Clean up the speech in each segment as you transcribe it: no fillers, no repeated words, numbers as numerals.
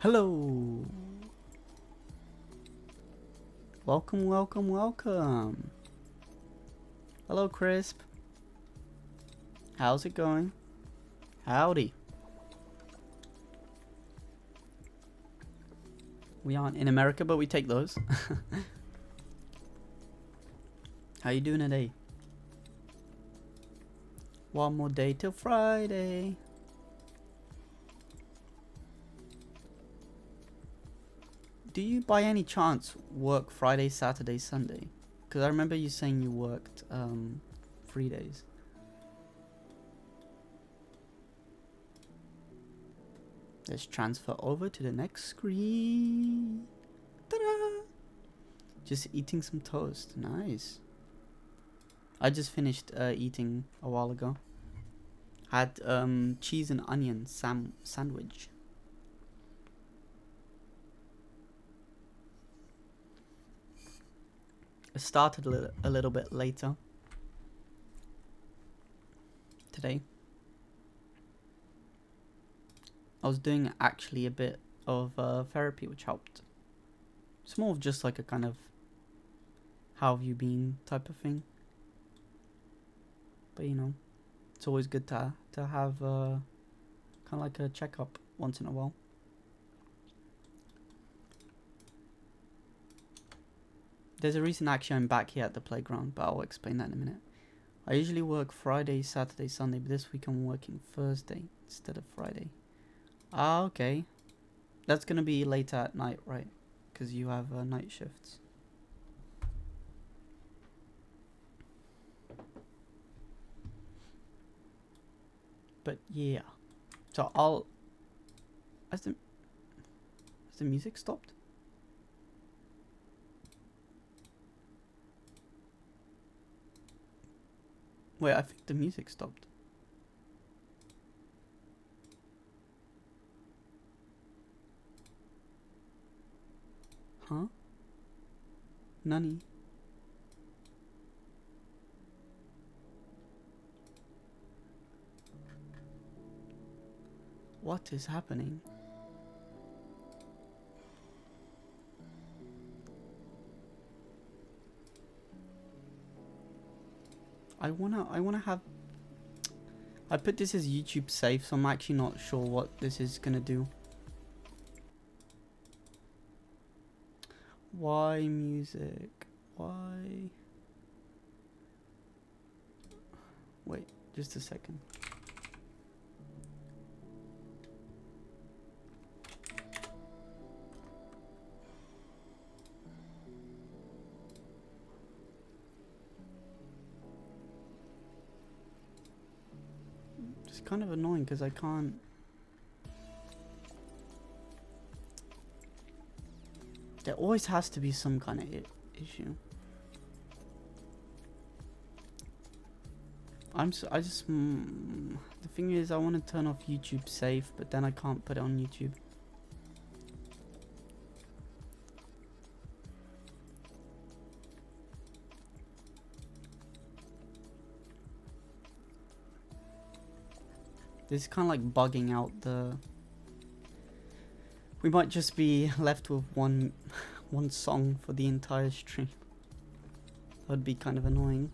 Hello. Welcome, welcome, welcome. Hello, Crisp. How's it going? Howdy. We aren't in America, but we take those. How you doing today? One more day till Friday. Do you by any chance work Friday, Saturday, Sunday? Because I remember you saying you worked 3 days. Let's transfer over to the next screen. Ta-da! Just eating some toast. Nice. I just finished eating a while ago. Had cheese and onion sandwich. I started a little bit later today. I was doing actually a bit of therapy, which helped. It's more of just like a kind of how have you been type of thing. But you know, it's always good to have kind of like a checkup once in a while. There's a reason actually I'm back here at the playground, but I'll explain that in a minute. I usually work Friday, Saturday, Sunday, but this week I'm working Thursday instead of Friday. Ah, okay. That's gonna be later at night, right? Because you have night shifts. But yeah. So I'll... Has the music stopped? Wait, I think the music stopped. Huh? Nani? What is happening? I wanna have... I put this as YouTube safe, so I'm actually not sure what this is gonna do. Why music? Why? Wait, just a second. It's kind of annoying because I can't... There always has to be some kind of issue. The thing is, I want to turn off YouTube safe, but then I can't put it on YouTube. This is kind of like bugging out the... We might just be left with one song for the entire stream. That'd be kind of annoying.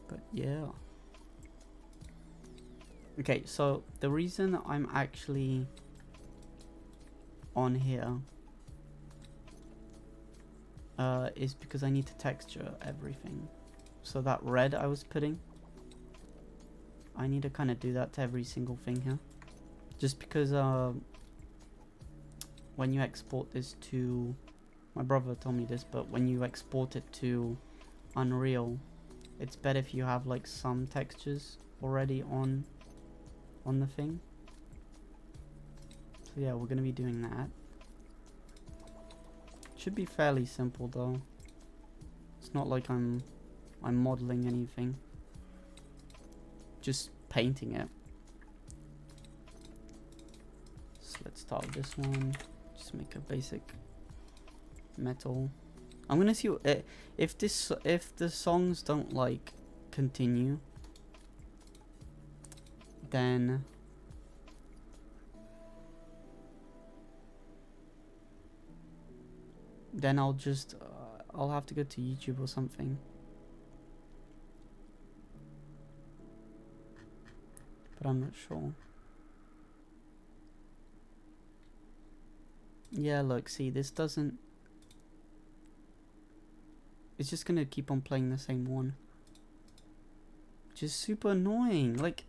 But yeah. Okay, so the reason I'm actually on here is because I need to texture everything. So that red I was putting, I need to kind of do that to every single thing here. Just because when you export this to... My brother told me this, but when you export it to Unreal, it's better if you have like some textures already on the thing. So yeah, we're gonna be doing that. Should be fairly simple though. It's not like I'm modeling anything. Just painting it. So let's start with this one. Just make a basic metal. I'm gonna see if the songs don't like continue, then then I'll just I'll have to go to YouTube or something. But I'm not sure. Yeah, look, see, this doesn't... It's just gonna keep on playing the same one. Which is super annoying, like...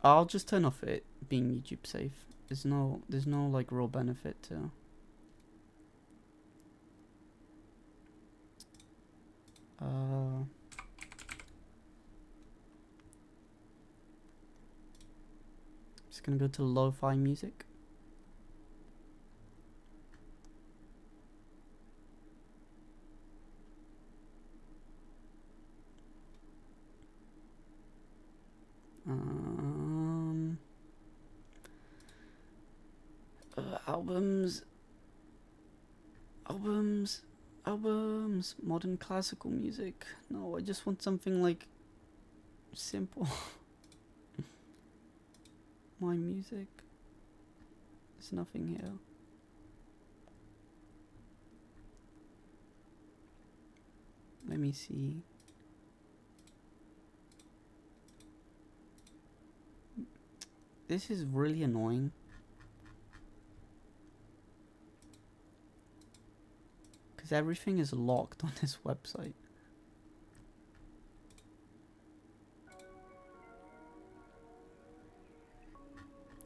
I'll just turn off it being YouTube safe. There's no like real benefit to... Just gonna go to lo-fi music. Albums, modern classical music. No, I just want something like simple. My music. There's nothing here. Let me see. This is really annoying. Because everything is locked on this website.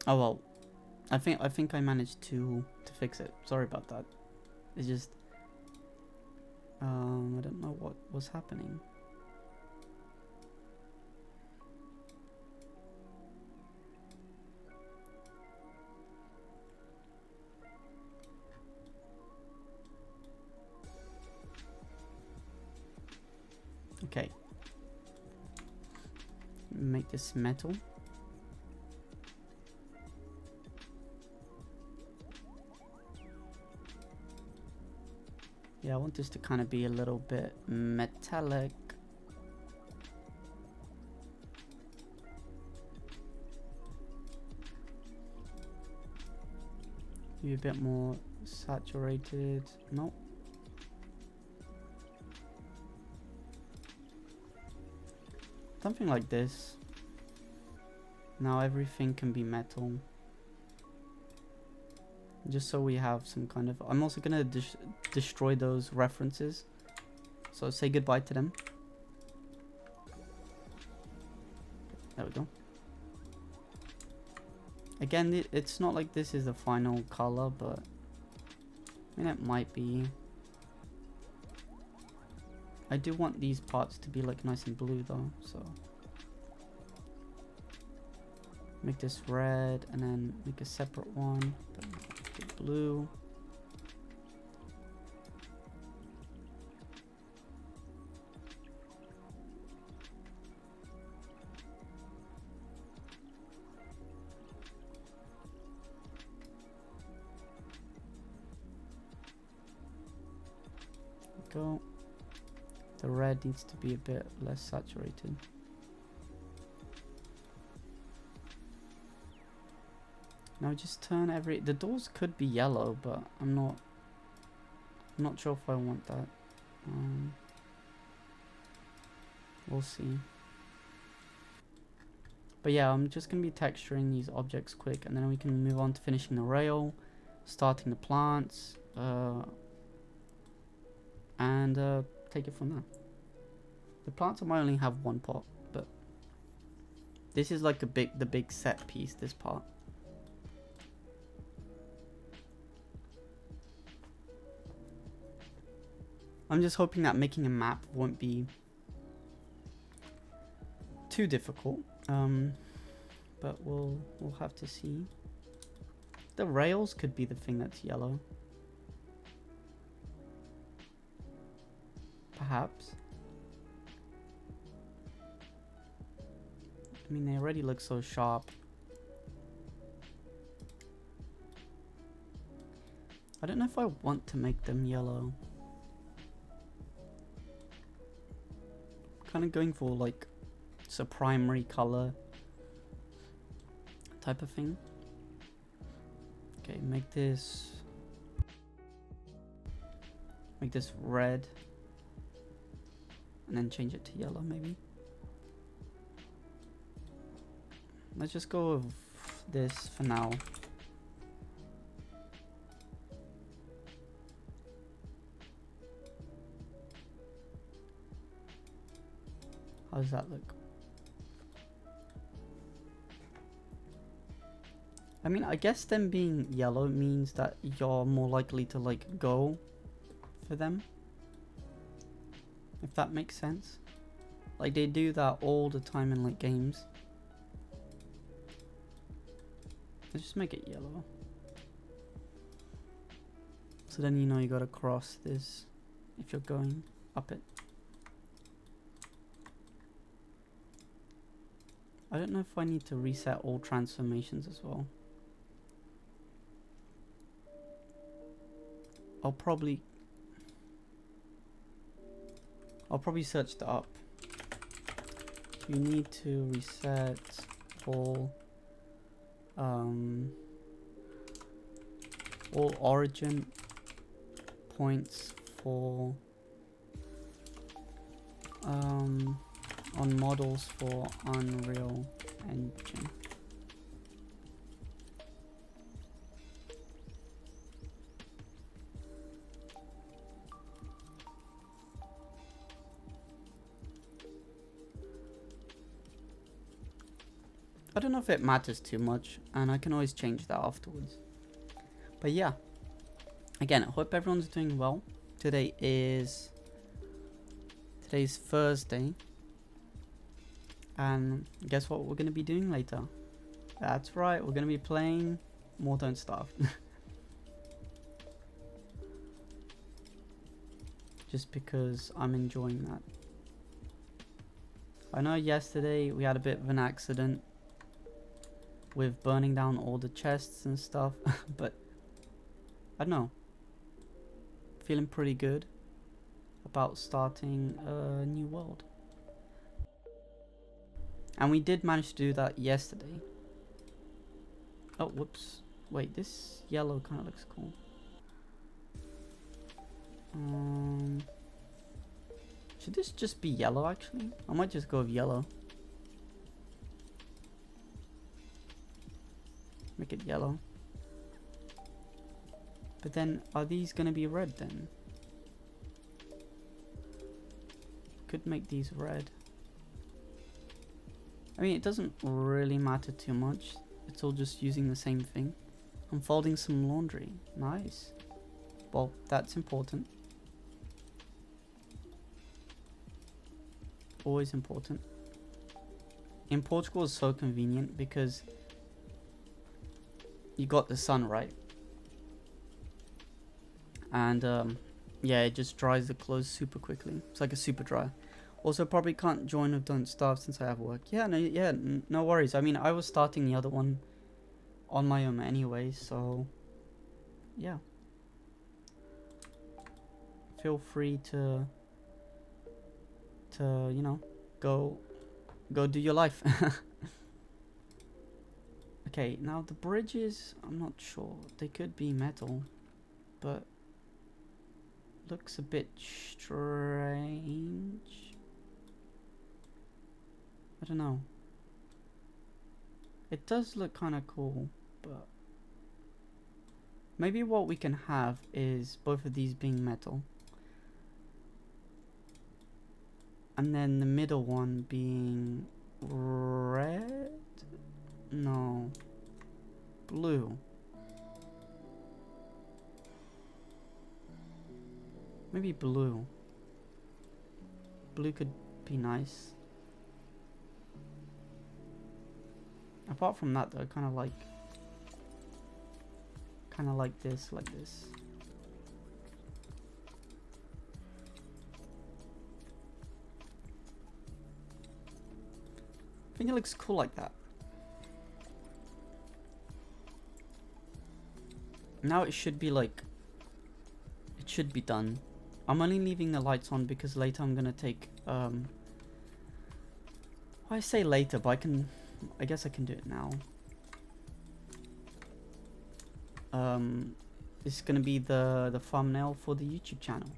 Oh well, I think I managed to fix it. Sorry about that. It's just I don't know what was happening. Okay. Make this metal. Yeah, I want this to kind of be a little bit metallic. Be a bit more saturated. Nope. Something like this. Now everything can be metal. Just so we have some kind of... I'm also gonna destroy those references. So say goodbye to them. There we go. Again, it's not like this is the final color, but... I mean, it might be. I do want these parts to be like nice and blue though, so... Make this red, and then make a separate one. Blue. Go. The red needs to be a bit less saturated. Now just turn every... The doors could be yellow, but I'm not sure if I want that. We'll see. But yeah, I'm just going to be texturing these objects quick, and then we can move on to finishing the rail, starting the plants, and take it from there. The plants I might only have one pot, but this is like the big set piece, this part. I'm just hoping that making a map won't be too difficult, but we'll have to see. The rails could be the thing that's yellow, perhaps. I mean, they already look so sharp. I don't know if I want to make them yellow. Kind of going for like it's a primary color type of thing. Okay, make this Make this red. And then change it to yellow maybe. Let's just go with this for now. How does that look? I mean, I guess them being yellow means that you're more likely to like go for them. If that makes sense. Like they do that all the time in like games. Let's just make it yellow. So then you know you gotta cross this if you're going up it. I don't know if I need to reset all transformations as well. I'll probably search that up. You need to reset all origin points for on models for Unreal Engine. I don't know if it matters too much, and I can always change that afterwards. But yeah, again, I hope everyone's doing well. Today's Thursday, and guess what we're gonna be doing later? That's right, we're gonna be playing more Don't Starve. Just because I'm enjoying that. I know yesterday we had a bit of an accident with burning down all the chests and stuff, but I don't know, feeling pretty good about starting a new world. And we did manage to do that yesterday. Oh, whoops. Wait, this yellow kind of looks cool. Should this just be yellow actually? I might just go with yellow. Make it yellow. But then, are these gonna be red then? Could make these red. I mean, it doesn't really matter too much. It's all just using the same thing. I'm folding some laundry. Nice. Well, that's important. Always important. In Portugal, it's so convenient because you got the sun, right? And yeah, it just dries the clothes super quickly. It's like a super dryer. Also, probably can't join with Don't Starve since I have work. Yeah, no worries. I mean, I was starting the other one on my own anyway, so yeah. Feel free to you know, go do your life. Okay, now the bridges, I'm not sure. They could be metal, but looks a bit strange. I don't know. It does look kind of cool, but maybe what we can have is both of these being metal. And then the middle one being red? No. Blue. Maybe blue. Blue could be nice. Apart from that though, I kind of like this, like this. I think it looks cool like that. Now it should be like, it should be done. I'm only leaving the lights on because later I'm gonna take, well, I say later, but I guess I can do it now. It's gonna be the thumbnail for the YouTube channel.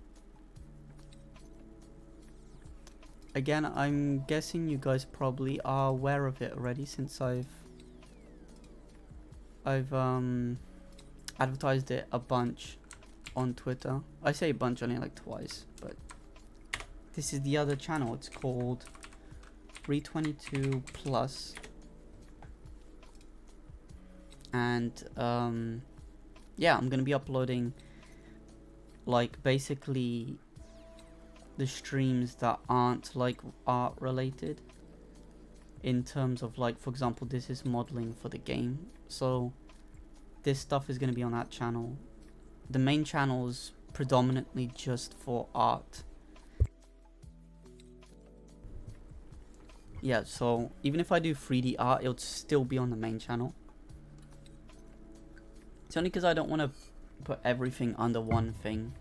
again, I'm guessing you guys probably are aware of it already, since I've advertised it a bunch on Twitter. I say a bunch, only like twice, but this is the other channel. It's called 322 Plus, and yeah, I'm gonna be uploading like basically the streams that aren't like art related, in terms of like, for example, this is modeling for the game, so this stuff is going to be on that channel. The main channel is predominantly just for art. Yeah, so even if I do 3D art, it'll still be on the main channel. It's only because I don't want to put everything under one thing,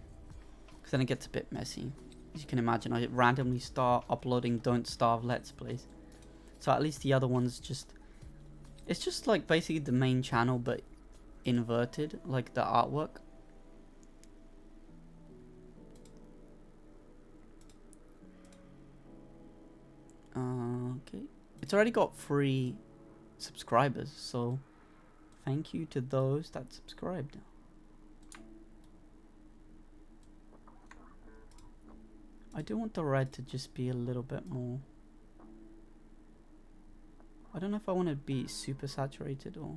because then it gets a bit messy. As you can imagine, I randomly start uploading Don't Starve Let's Plays. So at least the other ones just... It's just like basically the main channel, but inverted, like the artwork. Okay. It's already got 3 subscribers, so thank you to those that subscribed. I do want the red to just be a little bit more... I don't know if I want to be super saturated or...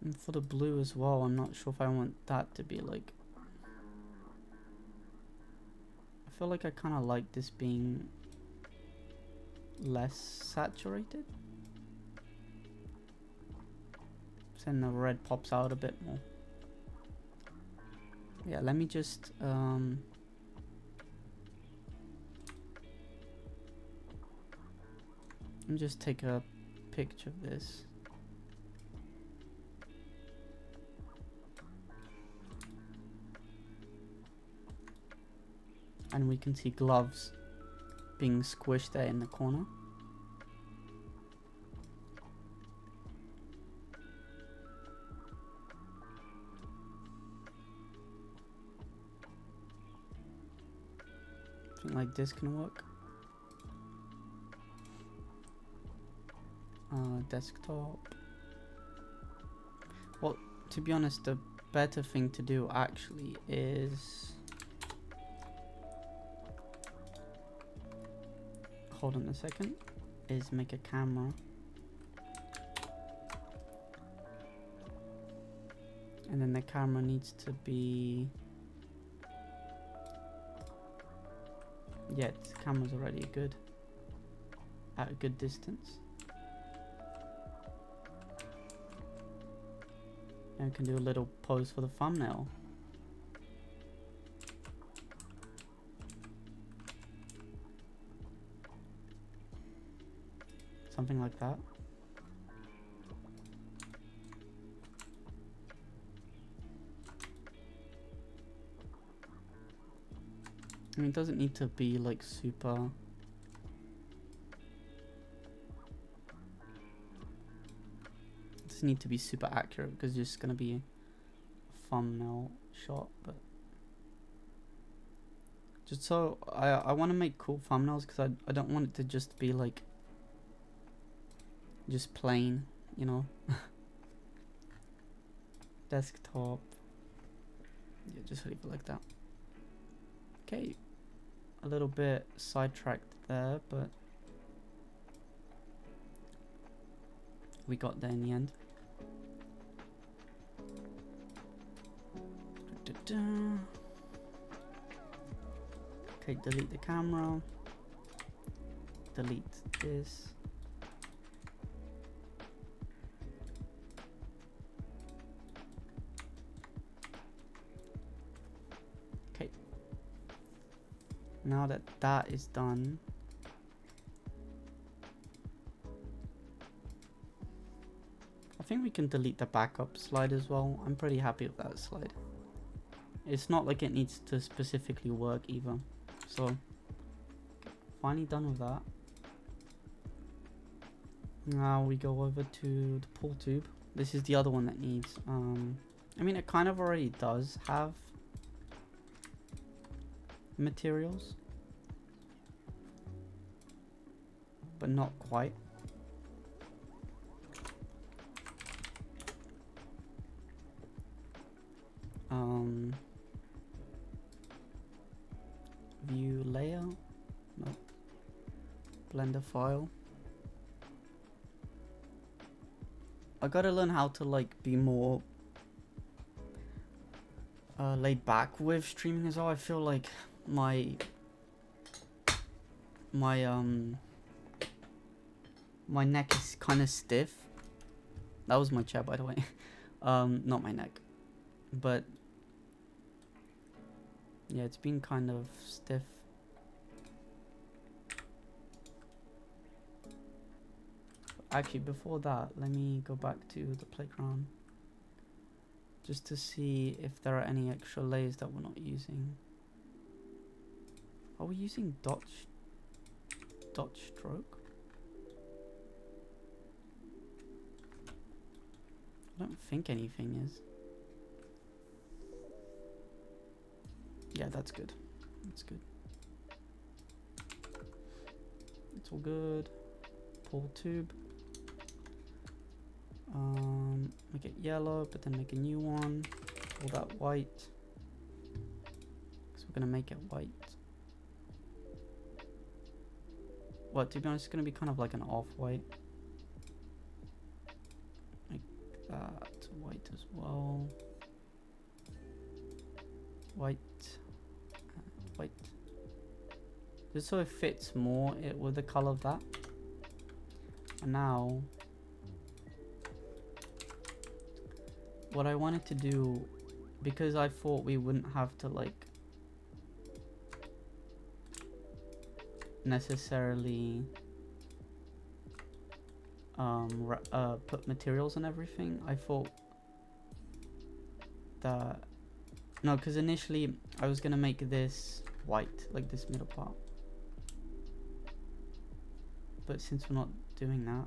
And for the blue as well, I'm not sure if I want that to be like... I feel like I kind of like this being less saturated. Then the red pops out a bit more. Yeah, let me just let me just take a picture of this. And we can see gloves being squished there in the corner. Something like this can work. Desktop. Well, to be honest, the better thing to do actually is... Hold on a second. Is make a camera. And then the camera needs to be... Yeah, the camera's already good. At a good distance. And we can do a little pose for the thumbnail. Something like that. I mean, it doesn't need to be like super... It doesn't need to be super accurate because it's just gonna be a thumbnail shot, but... Just so... I want to make cool thumbnails because I don't want it to just be like... Just plain, you know? Desktop. Yeah, just leave it like that. Okay. A little bit sidetracked there, but we got there in the end. Okay, delete the camera. Delete this. Okay. Now that that is done, I think we can delete the backup slide as well. I'm pretty happy with that slide. It's not like it needs to specifically work either. So, finally done with that. Now we go over to the pool tube. This is the other one that needs, I mean, it kind of already does have materials, but not quite. View layer, no, Blender file. I gotta learn how to like be more laid back with streaming as well. I feel like my neck is kind of stiff. That was my chair, by the way. Not my neck, but yeah, it's been kind of stiff. Actually, before that, let me go back to the playground just to see if there are any extra layers that we're not using. Are we using dot stroke? I don't think anything is. Yeah, that's good. That's good. It's all good. Pull tube. Make it yellow, but then make a new one. Call that white. So we're gonna make it white. Well, to be honest, it's gonna be kind of like an off-white. Make that white as well. White. White. Just so it fits more with the color of that. And now, what I wanted to do, because I thought we wouldn't have to like necessarily put materials and everything, I thought that no, because initially I was gonna make this white, like this middle part, but since we're not doing that,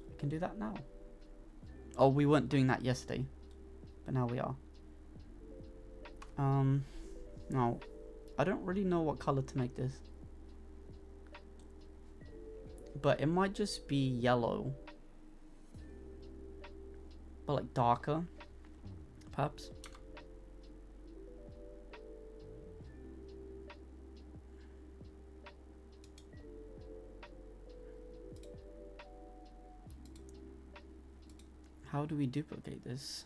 we can do that now. Oh, we weren't doing that yesterday, but now we are. Now, I don't really know what color to make this, but it might just be yellow, but like darker, perhaps. How do we duplicate this?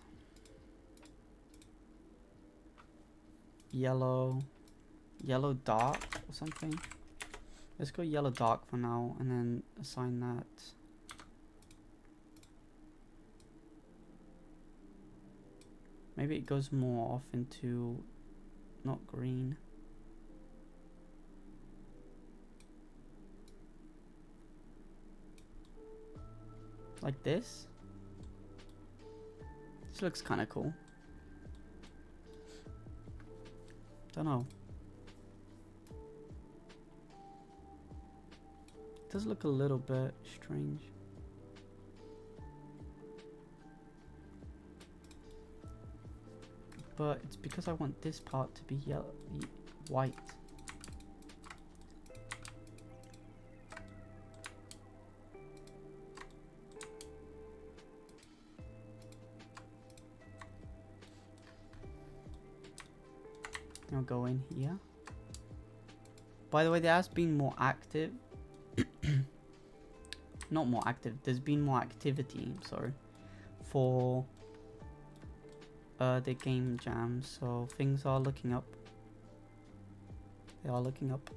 Yellow dark or something. Let's go yellow dark for now and then assign that. Maybe it goes more off into not green. Like this. This looks kind of cool. Don't know. It does look a little bit strange. But it's because I want this part to be yellow, white. I'll go in here. By the way, there has been more active. Not more active. There's been more activity. Sorry, for the game jam. So things are looking up. They are looking up.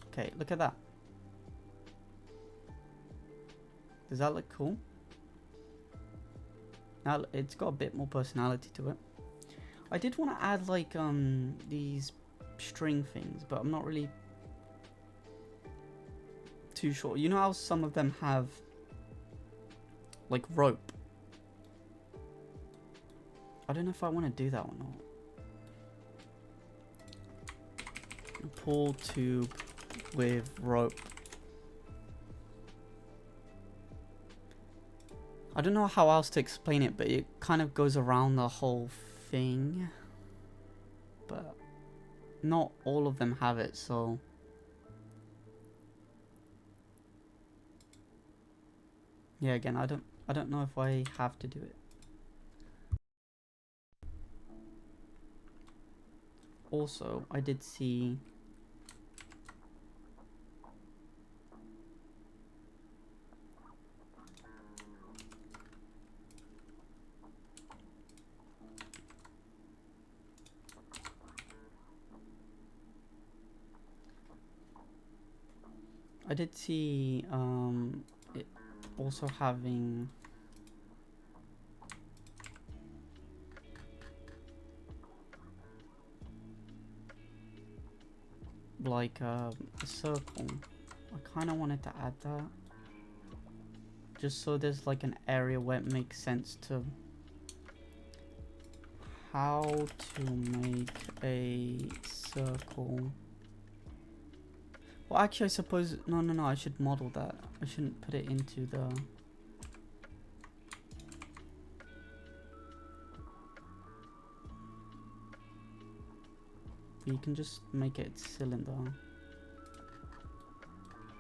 Okay, look at that. Does that look cool? Now it's got a bit more personality to it. I did want to add like these string things, but I'm not really too sure. You know how some of them have like rope? I don't know if I want to do that or not. Pull tube with rope. I don't know how else to explain it, but it kind of goes around the whole thing. But not all of them have it, so yeah, again, I don't know if I have to do it. Also, I did see it also having like a circle. I kind of wanted to add that just so there's like an area where it makes sense to how to make a circle. Well, actually, I suppose no, I should model that. I shouldn't put it into the you can just make it cylinder.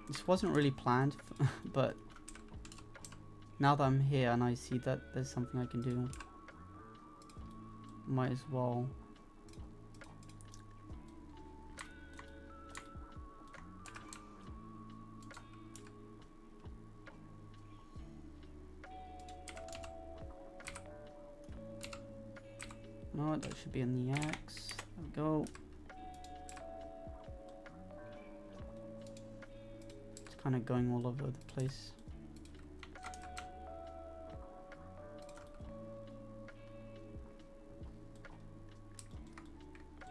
This wasn't really planned, but now that I'm here and I see that there's something I can do, might as well. No, that should be in the X. There we go. Kind of going all over the place.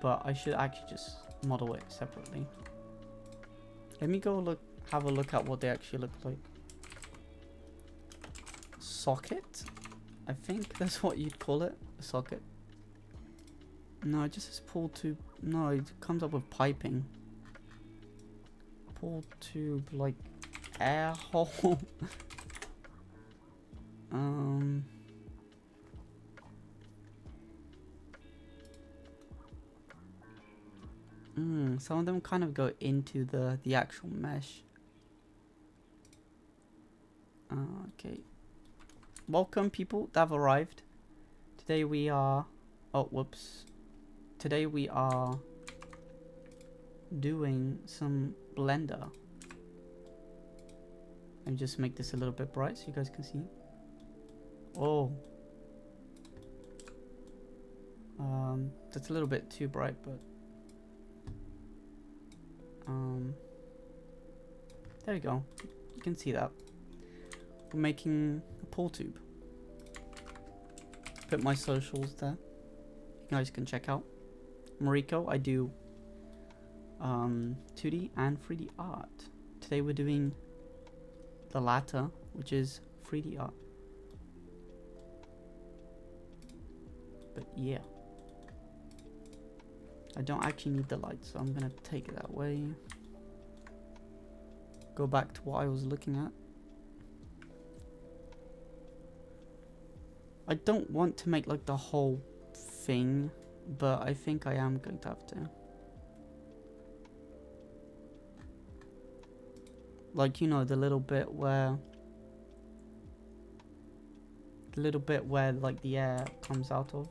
But I should actually just model it separately. Let me go have a look at what they actually look like. Socket? I think that's what you'd call it, a socket. No, it just says pull tube. No, it comes up with piping. Pull tube, like air hole. Some of them kind of go into the actual mesh. Okay. Welcome, people that have arrived. Today we are. Oh, whoops. Today we are doing some Blender. Let me just make this a little bit bright so you guys can see. Oh. That's a little bit too bright, but there we go. You can see that. We're making a pull tube. Put my socials there. You guys can check out. Mariko, I do 2D and 3D art. Today we're doing the latter, which is 3D art. But yeah. I don't actually need the light, so I'm gonna take it that way. Go back to what I was looking at. I don't want to make like the whole thing, but I think I am going to have to. Like, you know, the little bit where like the air comes out of.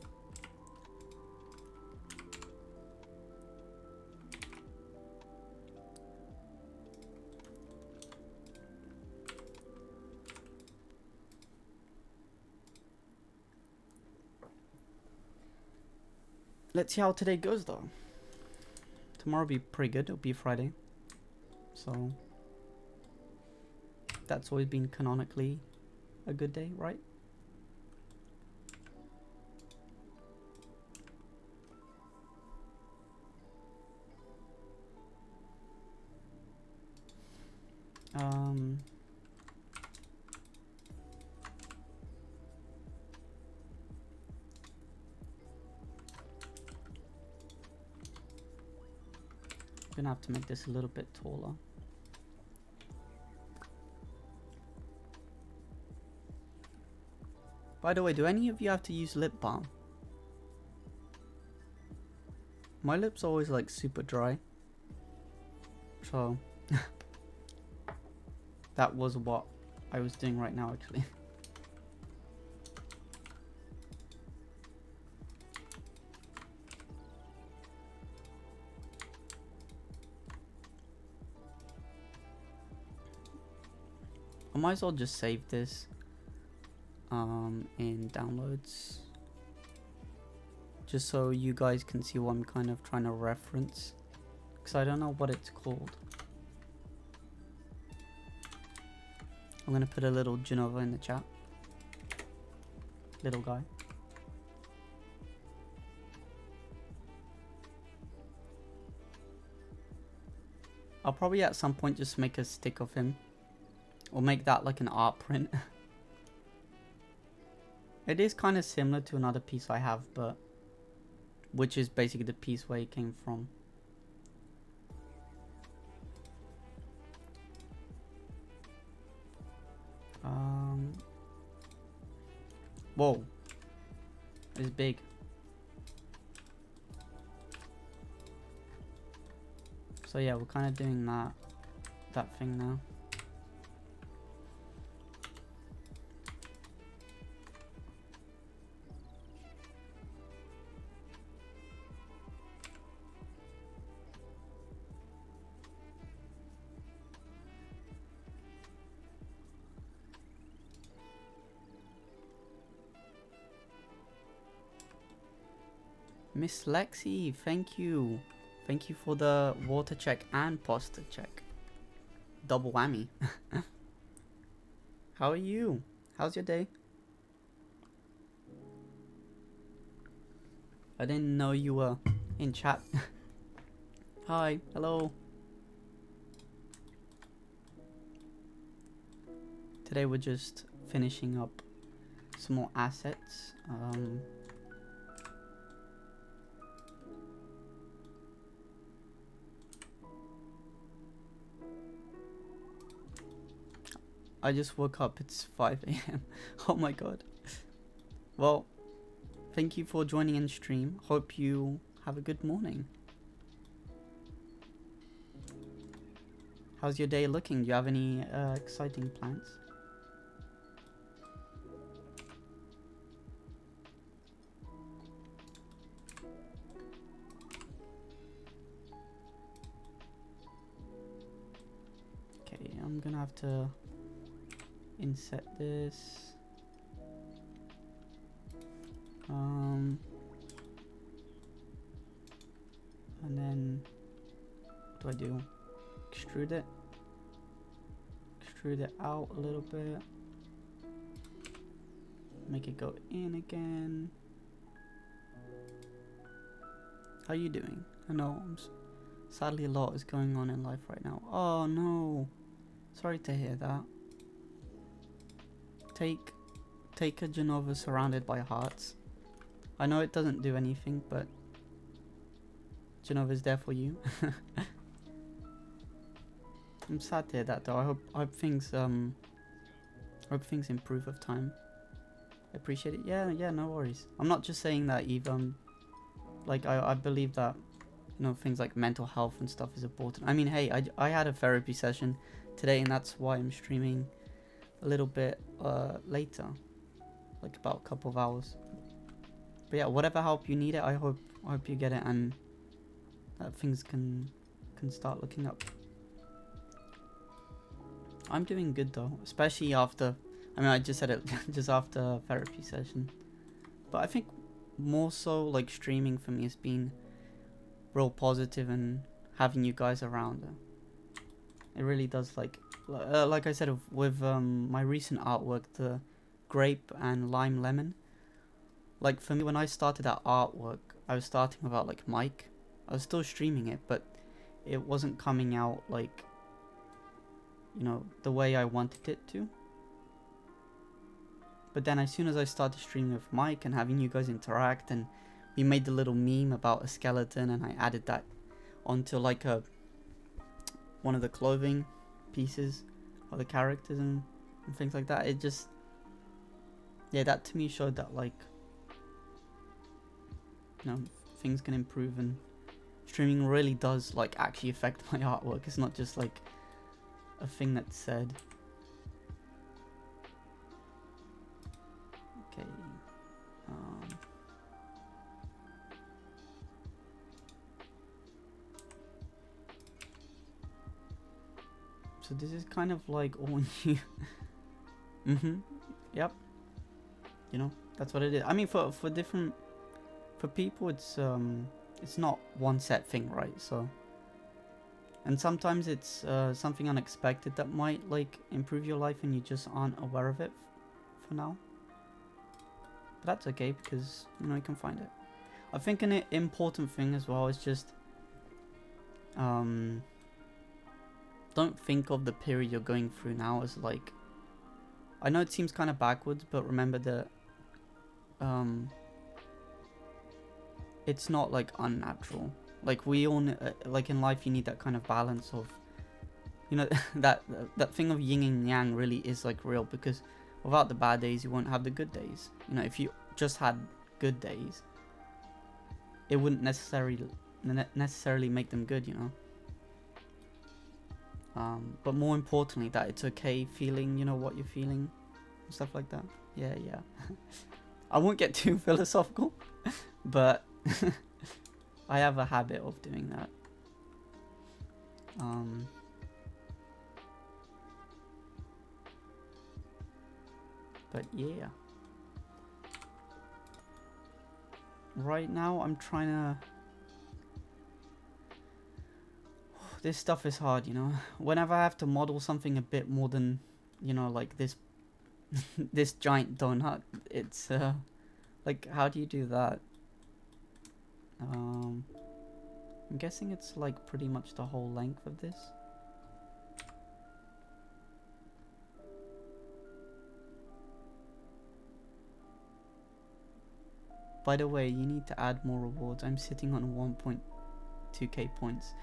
Let's see how today goes though. Tomorrow will be pretty good. It'll be Friday. So that's always been canonically a good day, right? Gonna have to make this a little bit taller. By the way, do any of you have to use lip balm? My lips are always like super dry. So that was what I was doing right now actually. I might as well just save this in downloads, just so you guys can see what I'm kind of trying to reference, because I don't know what it's called. I'm gonna put a little Genova in the chat. Little guy. I'll probably at some point just make a stick of him, or make that like an art print. It is kind of similar to another piece I have, but which is basically the piece where it came from. Whoa, it's big. So yeah, we're kind of doing that thing now. Miss Lexi, thank you. Thank you for the water check and posture check. Double whammy. How are you? How's your day? I didn't know you were in chat. Hi, hello. Today we're just finishing up some more assets. I just woke up, it's 5 AM. Oh my god. Well, thank you for joining in stream. Hope you have a good morning. How's your day looking? Do you have any exciting plans? Okay, I'm gonna have to inset this. And then what do? Extrude it. Extrude it out a little bit. Make it go in again. How you doing? I know sadly a lot is going on in life right now. Oh no. Sorry to hear that. Take a Genova surrounded by hearts. I know it doesn't do anything, but Genova's there for you. I'm sad to hear that though. I hope things improve with time. I appreciate it. Yeah, no worries. I'm not just saying that either. Like I believe that, you know, things like mental health and stuff is important. I mean, hey, I had a therapy session today, and that's why I'm streaming a little bit later, like about a couple of hours. But yeah, whatever help you need it, I hope you get it, and that things can start looking up. I'm doing good though, especially after, I mean, I just said it just after a therapy session. But I think more so like streaming for me has been real positive, and having you guys around. It really does, like I said with my recent artwork, the grape and lime lemon. Like for me, when I started that artwork, I was starting without like mic. I was still streaming it, but it wasn't coming out like, you know, the way I wanted it to. But then as soon as I started streaming with mic and having you guys interact, and we made the little meme about a skeleton, and I added that onto like one of the clothing pieces of the characters and things like that, it just, yeah, that to me showed that, like, you know, things can improve, and streaming really does, like, actually affect my artwork. It's not just like a thing that's said. Okay. So this is kind of like all new. Yep. You know, that's what it is. I mean, for people, it's not one set thing, right? So, and sometimes it's something unexpected that might, like, improve your life, and you just aren't aware of it for now. But that's okay, because, you know, you can find it. I think an important thing as well is just don't think of the period you're going through now as, like, I know it seems kind of backwards, but remember that it's not, like, unnatural. Like, we all like, in life you need that kind of balance of, you know, that thing of yin and yang really is, like, real, because without the bad days you won't have the good days. You know, if you just had good days, it wouldn't necessarily make them good, you know. But more importantly, that it's okay feeling, you know, what you're feeling, and stuff like that. Yeah. I won't get too philosophical, but I have a habit of doing that. But yeah. Right now, I'm trying to... This stuff is hard, you know. Whenever I have to model something a bit more than, you know, like this this giant donut, it's like, how do you do that? I'm guessing it's, like, pretty much the whole length of this. By the way, you need to add more rewards. I'm sitting on 1.2k points.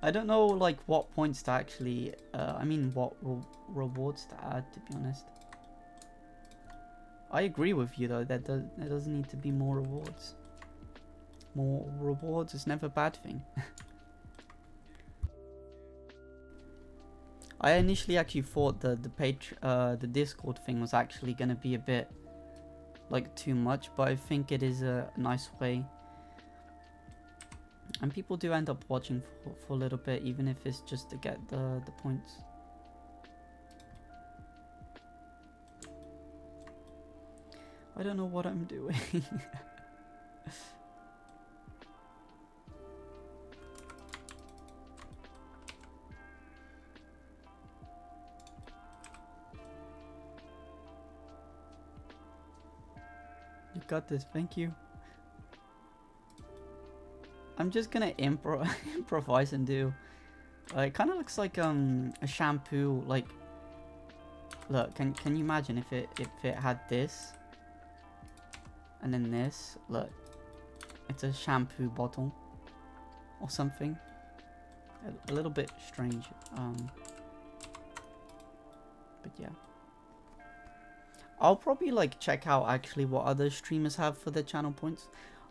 I don't know, like, what points to actually, I mean, what rewards to add, to be honest. I agree with you, though, that there doesn't need to be more rewards. More rewards is never a bad thing. I initially actually thought the Discord thing was actually gonna be a bit, like, too much, but I think it is a nice way. And people do end up watching for a little bit, even if it's just to get the points. I don't know what I'm doing. You got this, thank you. I'm just gonna improvise and do. It kind of looks like a shampoo. Like, look, can you imagine if it had this, and then this? Look, it's a shampoo bottle or something. A little bit strange. But yeah, I'll probably, like, check out actually what other streamers have for their channel points.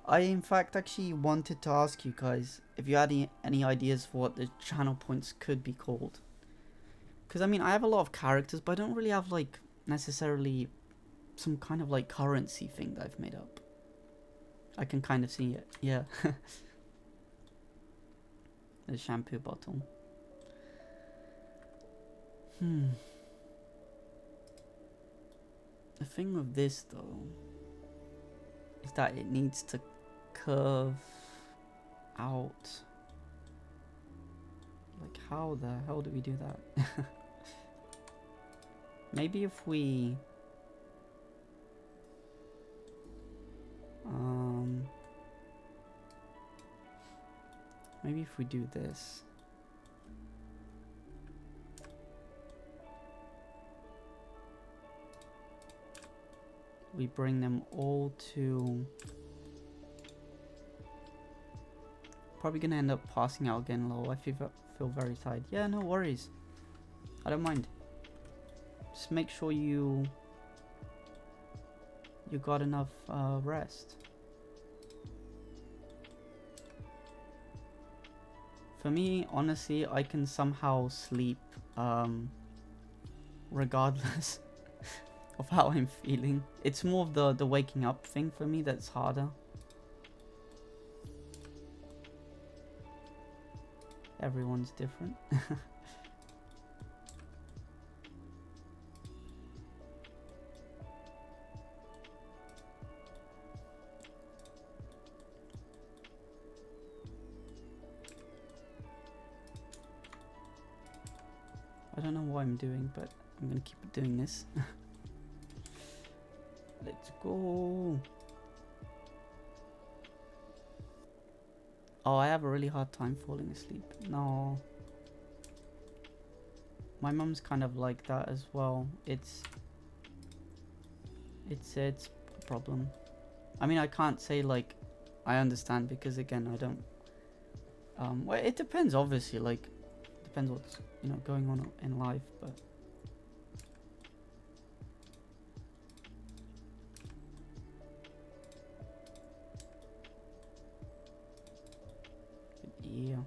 I, in fact, actually wanted to ask you guys if you had any ideas for what the channel points could be called. Because, I mean, I have a lot of characters, but I don't really have, like, necessarily some kind of, like, currency thing that I've made up. I can kind of see it, yeah. The shampoo bottle. The thing with this, though, is that it needs to curve out. Like, how the hell do we do that? Maybe if we maybe if we do this. We bring them all to... Probably gonna end up passing out again, lol. I feel very tired. Yeah, no worries. I don't mind. Just make sure you you got enough rest. For me, honestly, I can somehow sleep regardless of how I'm feeling. It's more of the waking up thing for me that's harder. Everyone's different. I don't know what I'm doing, but I'm gonna keep doing this. Let's go. Oh, I have a really hard time falling asleep. No. My mum's kind of like that as well. It's a problem. I mean, I can't say like I understand, because again, I don't. Well, it depends, obviously. Like, depends what's going on in life, but. Yeah.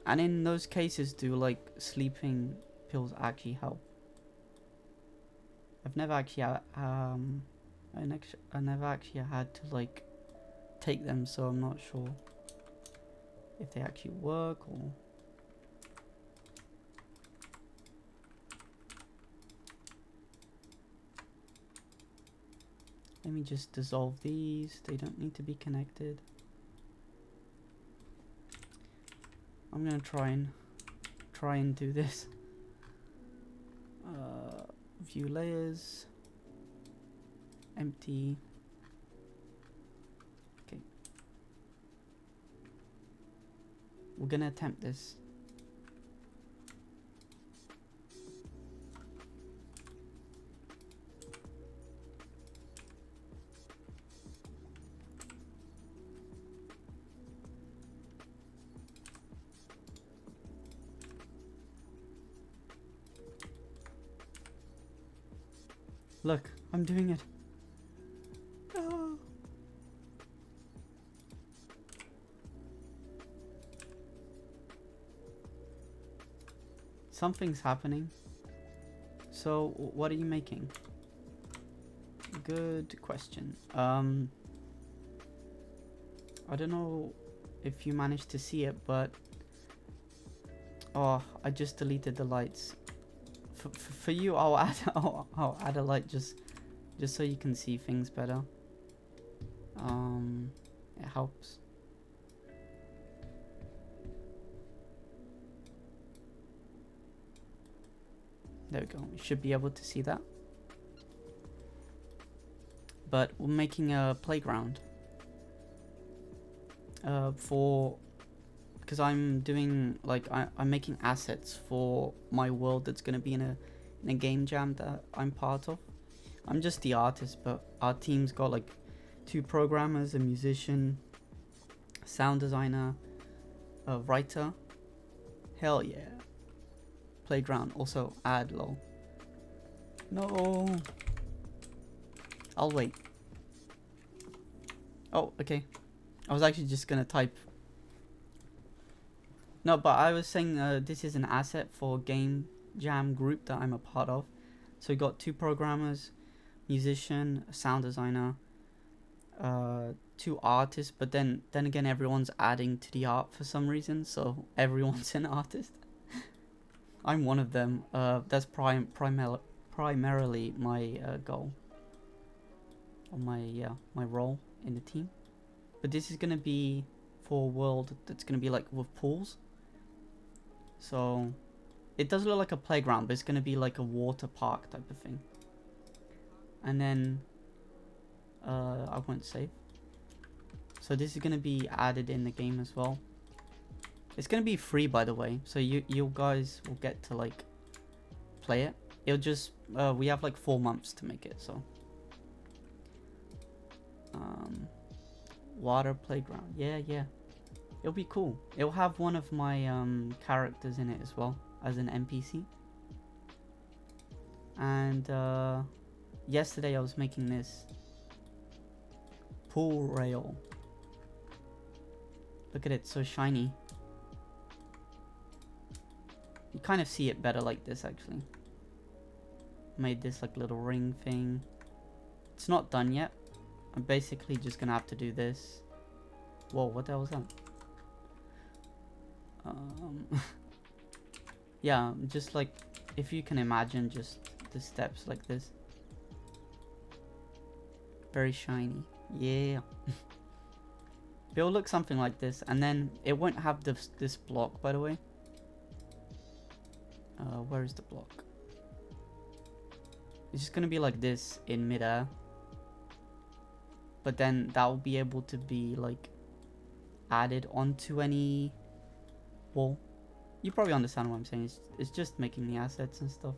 And in those cases, do like sleeping pills actually help? I've never actually I never actually had to like take them, so I'm not sure if they actually work or. Let me just dissolve these. They don't need to be connected. I'm gonna try and do this. View layers. Empty. Okay. We're gonna attempt this. Look, I'm doing it. Oh. Something's happening. So, what are you making? Good question. I don't know if you managed to see it, but oh, I just deleted the lights. For you, I'll add a light just so you can see things better. It helps. There we go. You should be able to see that. But we're making a playground because I'm doing like I'm making assets for my world that's gonna be in a game jam that I'm part of. I'm just the artist, but our team's got like 2 programmers, a musician, sound designer, a writer. Hell yeah. Playground. Also add lol. No. I'll wait. Oh, okay. I was actually just gonna type. No, but I was saying this is an asset for game jam group that I'm a part of. So we got 2 programmers, musician, a sound designer, 2 artists, but then again everyone's adding to the art for some reason, so everyone's an artist. I'm one of them. That's primarily my goal, or my role in the team. But this is gonna be for a world that's gonna be like with pools. So it does look like a playground, but it's gonna be like a water park type of thing. And then I won't save. So this is gonna be added in the game as well. It's gonna be free, by the way, so you guys will get to like play it. It'll just we have like 4 months to make it, so water playground. Yeah, it'll be cool. It'll have one of my characters in it as well as an NPC, and yesterday I was making this pool rail. Look at it, so shiny. You kind of see it better like this actually. Made this like little ring thing. It's not done yet. I'm basically just gonna have to do this. Whoa, what the hell was that? Yeah, just like, if you can imagine just the steps like this. Very shiny. Yeah. It'll look something like this, and then it won't have this block, by the way. Where is the block? It's just gonna be like this in midair. But then that will be able to be like added onto any wall. You probably understand what I'm saying. It's just making the assets and stuff.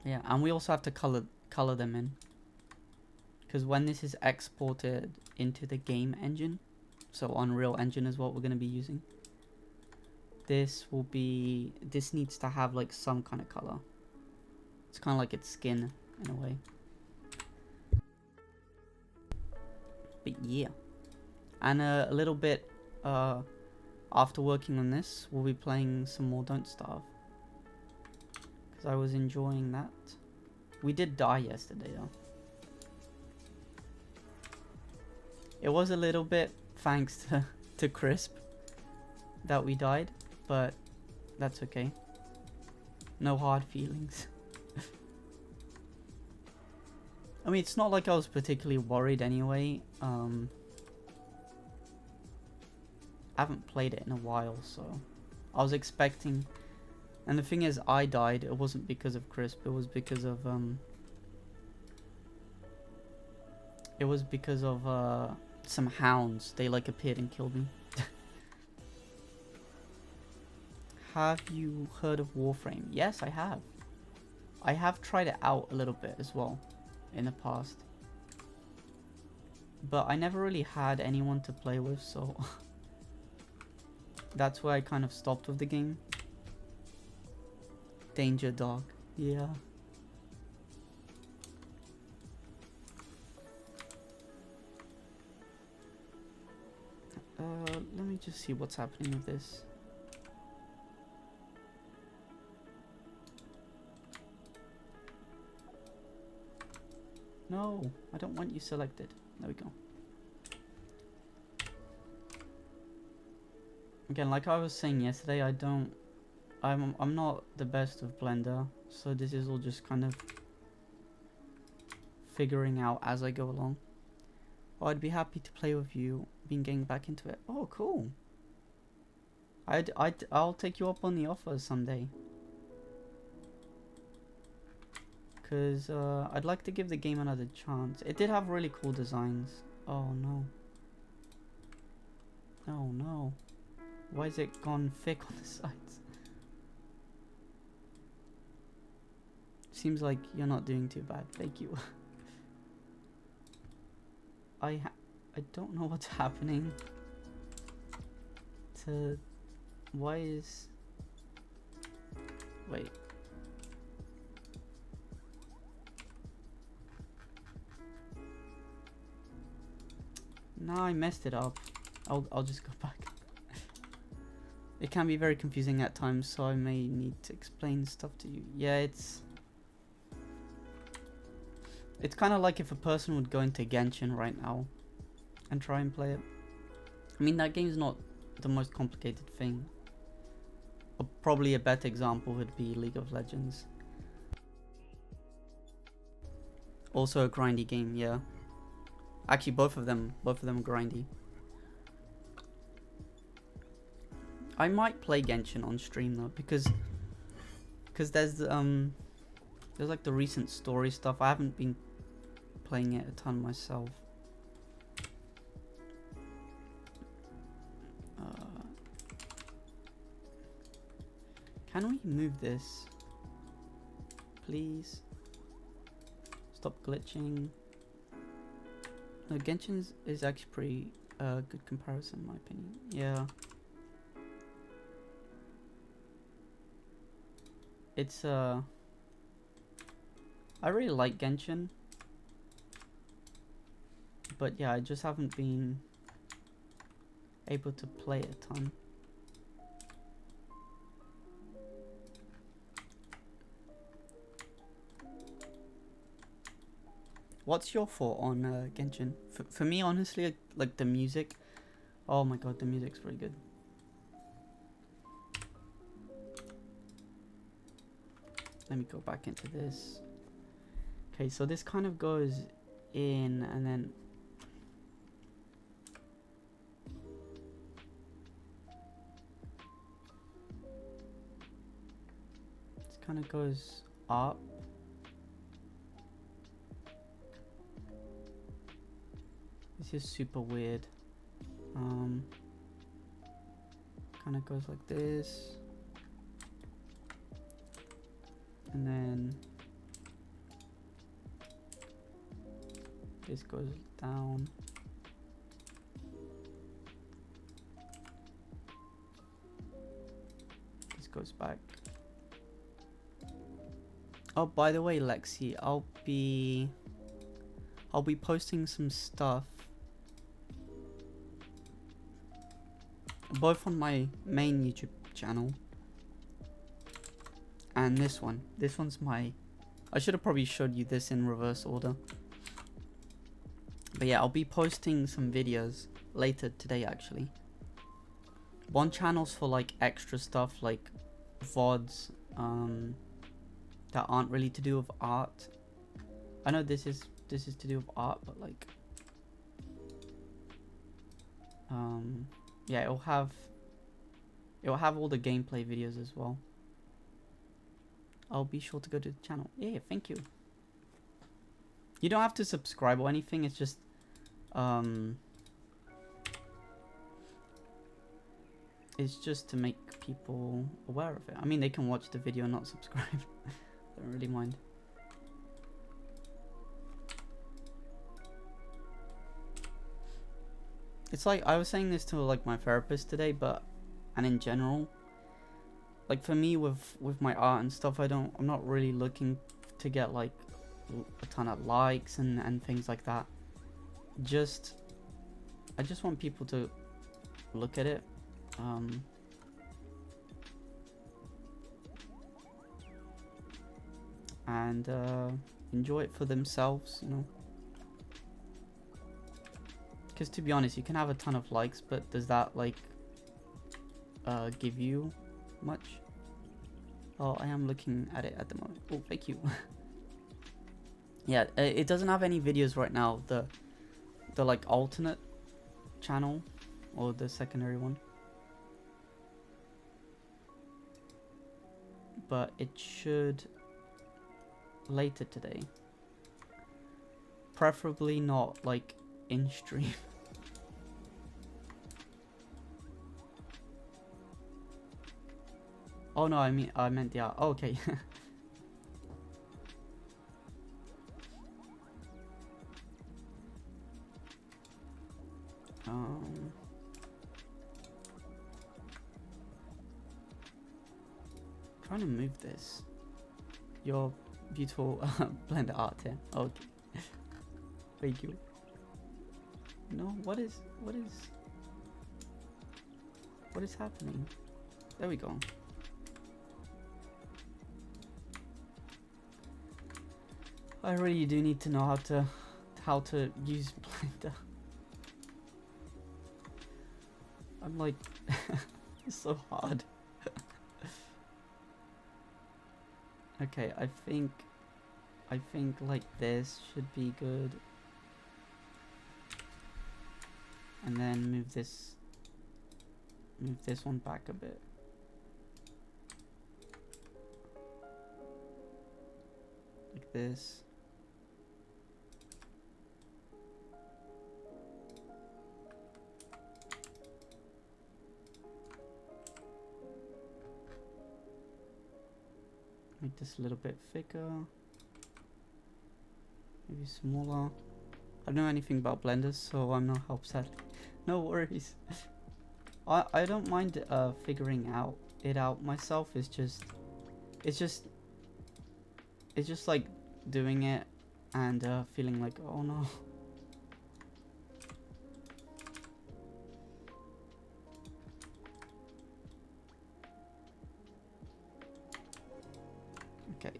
Yeah, and we also have to color them in. Because when this is exported into the game engine, so Unreal Engine is what we're going to be using. This needs to have like some kind of color. It's kind of like its skin in a way. But yeah. And a little bit after working on this, we'll be playing some more Don't Starve. Because I was enjoying that. We did die yesterday though. It was a little bit thanks to Crisp that we died, but that's okay. No hard feelings. I mean, it's not like I was particularly worried anyway. I haven't played it in a while, so I was expecting. And the thing is, I died. It wasn't because of Crisp. It was because of some hounds. They like appeared and killed me. Have you heard of Warframe? Yes, I have. I have tried it out a little bit as well in the past. But I never really had anyone to play with, so that's where I kind of stopped with the game. Danger dog. Yeah. Let me just see what's happening with this. No, I don't want you selected. There we go. Again, like I was saying yesterday, I'm not the best of Blender, so this is all just kind of figuring out as I go along. Oh, I'd be happy to play with you. Been getting back into it. Oh, cool. I'll take you up on the offer someday. Because I'd like to give the game another chance. It did have really cool designs. Oh no. Oh no. Why is it gone thick on the sides? Seems like you're not doing too bad. Thank you. I don't know what's happening. Why is... Wait. No, I messed it up. I'll just go back. It can be very confusing at times, so I may need to explain stuff to you. Yeah, it's kind of like if a person would go into Genshin right now and try and play it. I mean, that game's not the most complicated thing. Probably a better example would be League of Legends. Also a grindy game, yeah. Actually, both of them are grindy. I might play Genshin on stream though, because there's like the recent story stuff. I haven't been playing it a ton myself. Can we move this, please? Stop glitching. No, Genshin is actually pretty good comparison in my opinion. Yeah. It's I really like Genshin. But yeah, I just haven't been able to play a ton. What's your thought on Genshin? For me, honestly, like the music. Oh my god, the music's really good. Let me go back into this. Okay, so this kind of goes in and then... This kind of goes up. This is super weird. Kind of goes like this. And then this goes down. This goes back. Oh, by the way, Lexi, I'll be posting some stuff both on my main YouTube channel and this one. This one's my... I should have probably showed you this in reverse order. But yeah, I'll be posting some videos later today actually. One channel's for like extra stuff like VODs that aren't really to do with art. I know this is to do with art, but like yeah, it'll have all the gameplay videos as well. I'll be sure to go to the channel. Yeah, thank you. You don't have to subscribe or anything, it's just it's just to make people aware of it. I mean, they can watch the video and not subscribe. I don't really mind. It's like, I was saying this to like my therapist today, and in general, like for me with my art and stuff, I'm not really looking to get like a ton of likes and things like that. I just want people to look at it, and enjoy it for themselves, you know. Because to be honest, you can have a ton of likes, but does that like give you much? Oh, I am looking at it at the moment. Oh, thank you. Yeah, it doesn't have any videos right now. The like alternate channel or the secondary one, but it should later today. Preferably not like in stream. Oh no, I meant the art. Oh, okay. Trying to move this. Your beautiful blender art here. Okay. Thank you. No, what is happening? There we go. I really do need to know how to use Blender. I'm like, it's so hard. Okay, I think like this should be good. And then move this one back a bit. Like this. Make this a little bit thicker. Maybe smaller. I don't know anything about blenders, so I'm not upset. No worries. I don't mind figuring it out myself. It's just like doing it and feeling like, oh no. Okay.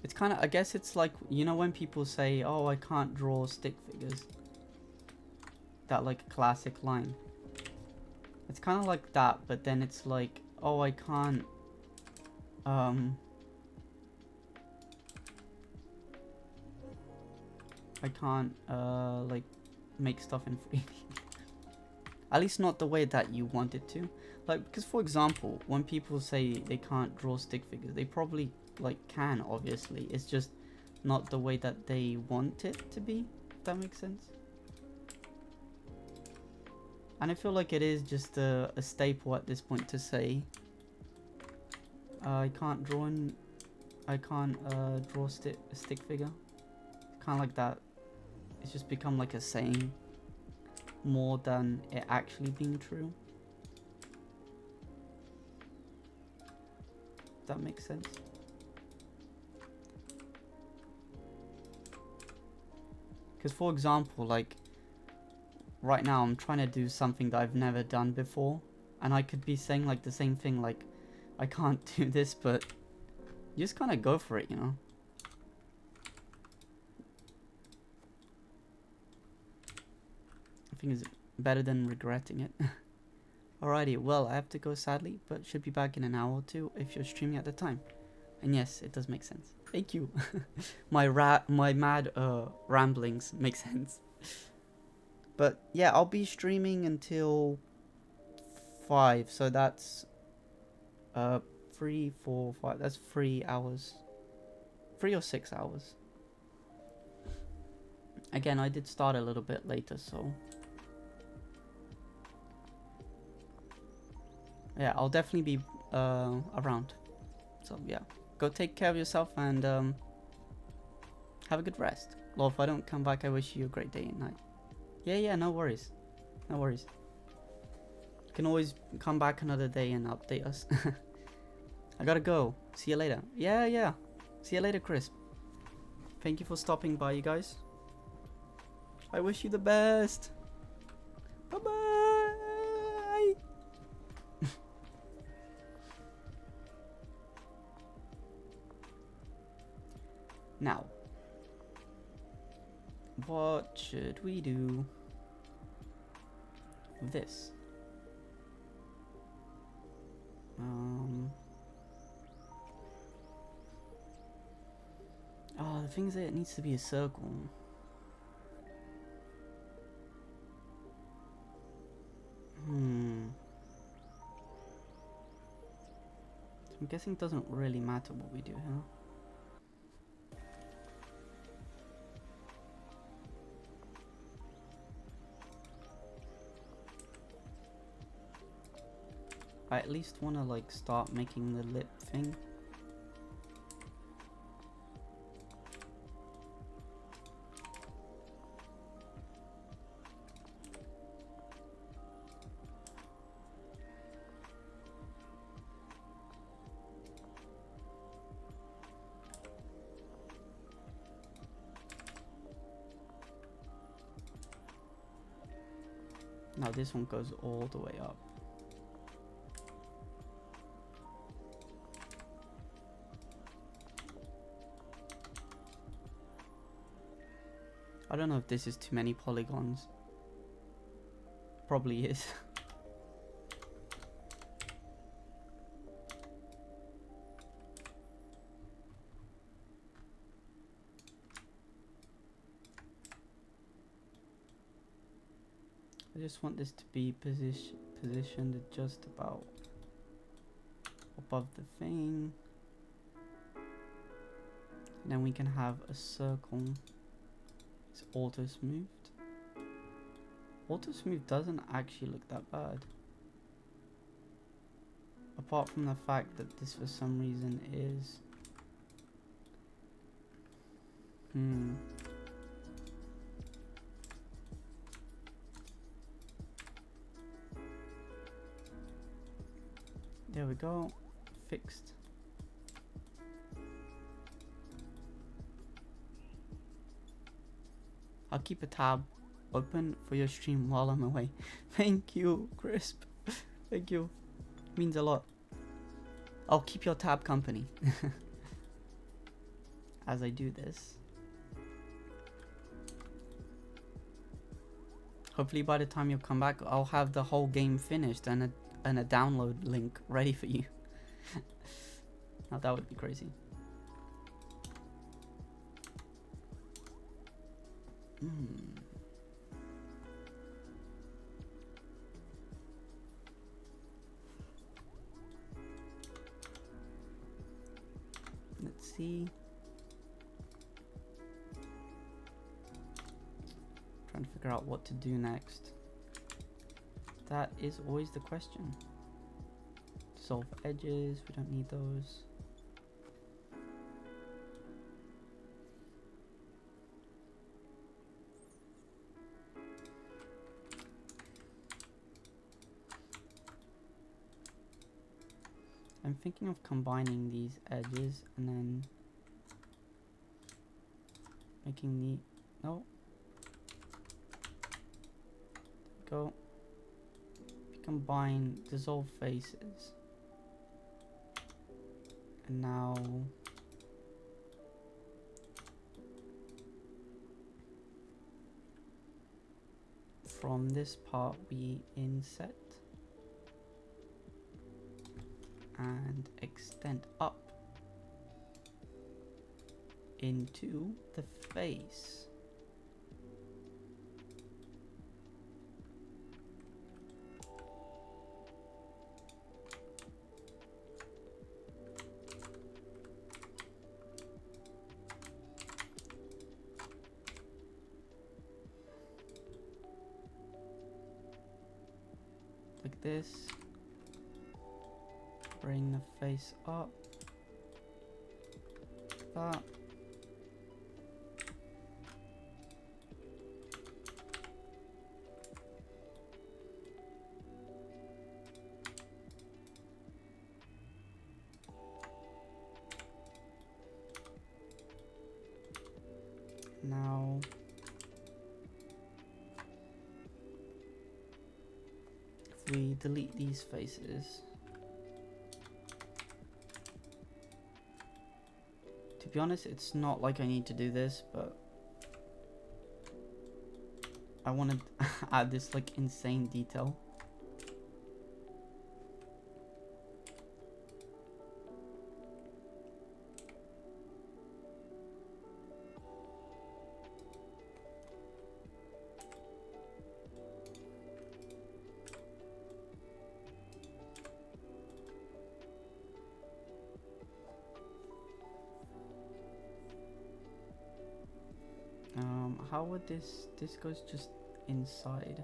It's kind of, I guess it's like, you know, when people say, oh, I can't draw stick figures. That like classic line. It's kind of like that, but then it's like, oh, I can't, like, make stuff in 3D. At least not the way that you want it to. Like, because for example, when people say they can't draw stick figures, they probably, like, can, obviously. It's just not the way that they want it to be, if that makes sense. And I feel like it is just a staple at this point to say, I can't draw a stick figure. Kind of like that. It's just become like a saying more than it actually being true. If that makes sense. Because for example, like right now I'm trying to do something that I've never done before, and I could be saying like the same thing, like I can't do this, but you just kind of go for it, you know. I think it's better than regretting it. Alrighty, well, I have to go sadly, but should be back in an hour or two if you're streaming at the time. And yes, it does make sense. Thank you. my mad ramblings make sense. But yeah, I'll be streaming until 5, so that's 3, 4, 5. That's 3 hours. 3 or 6 hours. Again, I did start a little bit later, so yeah, I'll definitely be around. So yeah, go take care of yourself and have a good rest. Well, if I don't come back, I wish you a great day and night. Yeah, no worries. No worries. You can always come back another day and update us. I gotta go. See you later. Yeah. See you later, Chris. Thank you for stopping by, you guys. I wish you the best. Bye-bye. Now, what should we do with this? Oh, the thing is, it needs to be a circle. I'm guessing it doesn't really matter what we do here. I at least want to like start making the lip thing. Now this one goes all the way up. I don't know if this is too many polygons. Probably is. I just want this to be positioned just about above the thing. And then we can have a circle. It's auto smoothed. Auto smooth doesn't actually look that bad. Apart from the fact that this for some reason is There we go. Fixed. I'll keep a tab open for your stream while I'm away. Thank you, Crisp. Thank you. Means a lot. I'll keep your tab company as I do this. Hopefully by the time you come back, I'll have the whole game finished and a download link ready for you. Now that would be crazy. Let's see. Trying to figure out what to do next. That is always the question. Dissolve edges, we don't need those. I'm thinking of combining these edges and then making the, no, go, combine dissolve faces, and now from this part we inset and extend up into the face. Like this. Bring the face up. That. Now if we delete these faces, to be honest, it's not like I need to do this, but I want to add this like insane detail. How would this goes just inside?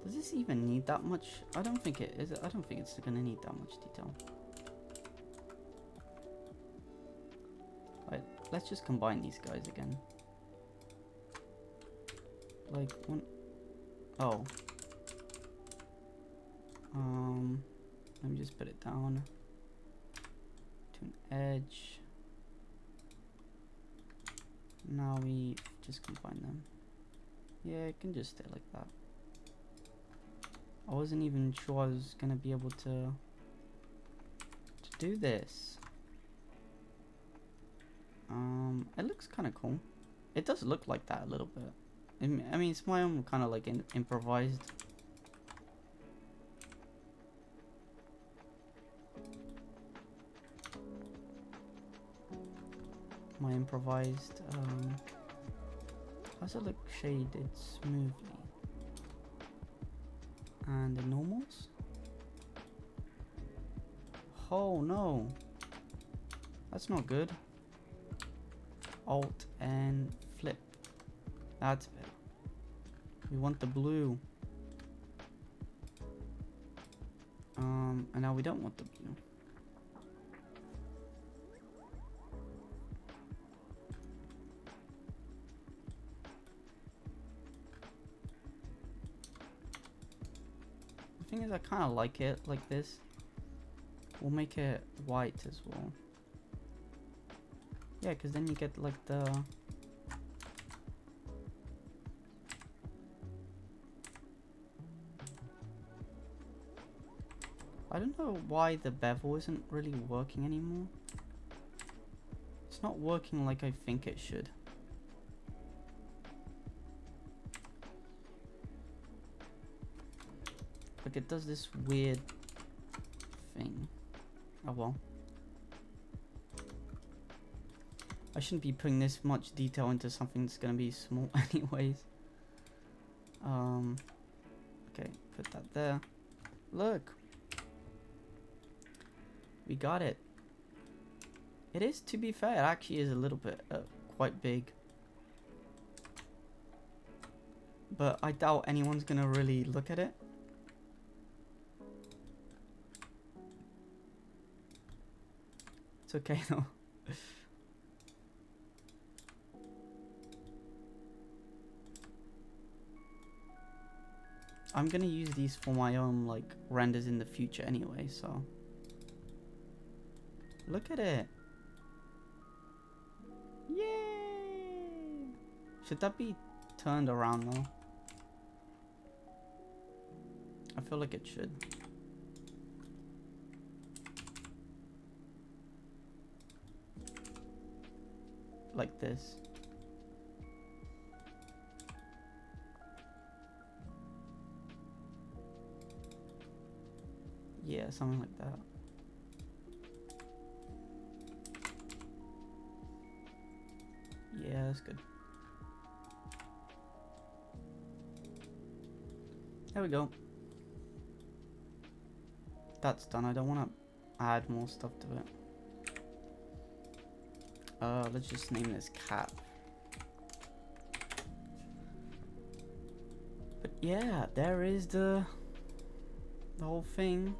Does this even need that much? I don't think it is. I don't think it's gonna need that much detail. Right, let's just combine these guys again. Like one. Oh. Let me just put it down. An edge. Now we just combine them. Yeah, it can just stay like that. I wasn't even sure I was gonna be able to do this. It looks kind of cool. It does look like that a little bit. I mean, it's my own kind of like improvised. My improvised, how's it look shaded smoothly? And the normals? Oh no, that's not good. Alt and flip, that's better. We want the blue. And now we don't want the blue. Thing is, I kind of like it like this. We'll make it white as well. Yeah, because then you get like the... I don't know why the bevel isn't really working anymore. It's not working like I think it should. Like it does this weird thing. Oh well. I shouldn't be putting this much detail into something that's gonna be small anyways. Okay, put that there. Look. We got it. It is, to be fair, it actually is a little bit, quite big. But I doubt anyone's gonna really look at it. It's okay though. I'm gonna use these for my own like renders in the future anyway, so look at it. Yay! Should that be turned around though? I feel like it should. Like this. Yeah, something like that. Yeah, that's good. There we go. That's done. I don't want to add more stuff to it. Let's just name this cap. But yeah, there is the whole thing.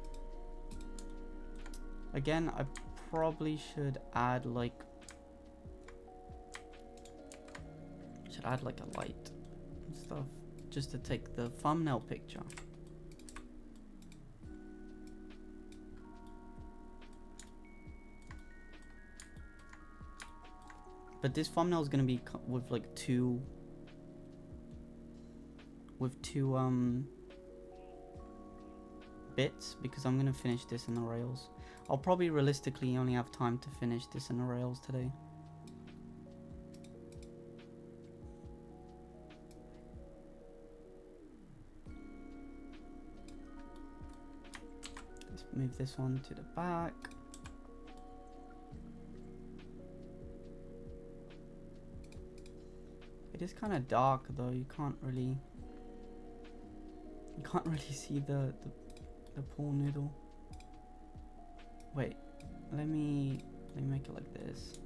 Again, I probably should add like a light and stuff just to take the thumbnail picture. But this thumbnail is gonna be with like two bits, because I'm gonna finish this in the Rails. I'll probably realistically only have time to finish this in the Rails today. Let's move this one to the back. It is kind of dark though. You can't really see the pool noodle. Wait, let me make it like this,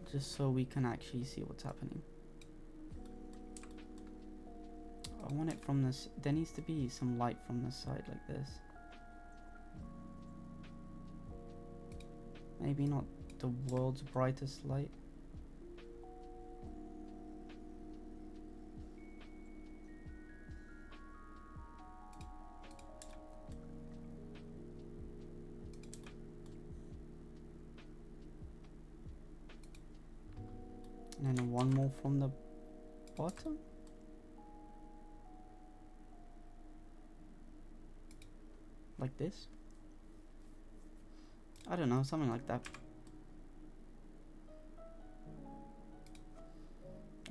just so we can actually see what's happening. I want it from this. There needs to be some light from this side like this. Maybe not the world's brightest light. And then one more from the bottom. Like this. I don't know, something like that.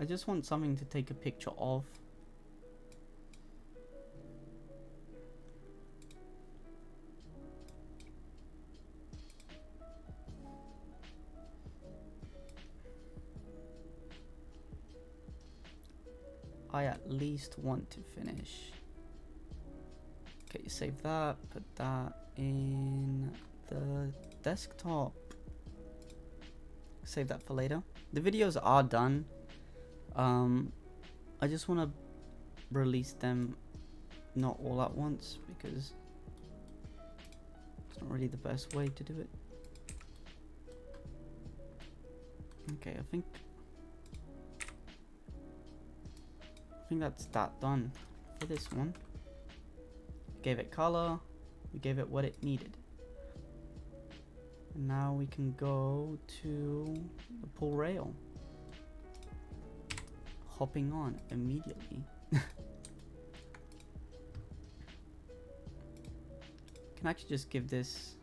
I just want something to take a picture of. I at least want to finish. Okay, save that, put that in the desktop. Save that for later. The videos are done. I just want to release them not all at once, because it's not really the best way to do it. Okay, I think that's that done for this one. gave it color, we gave it what it needed. And now we can go to the pool rail. Hopping on immediately. Can actually just give this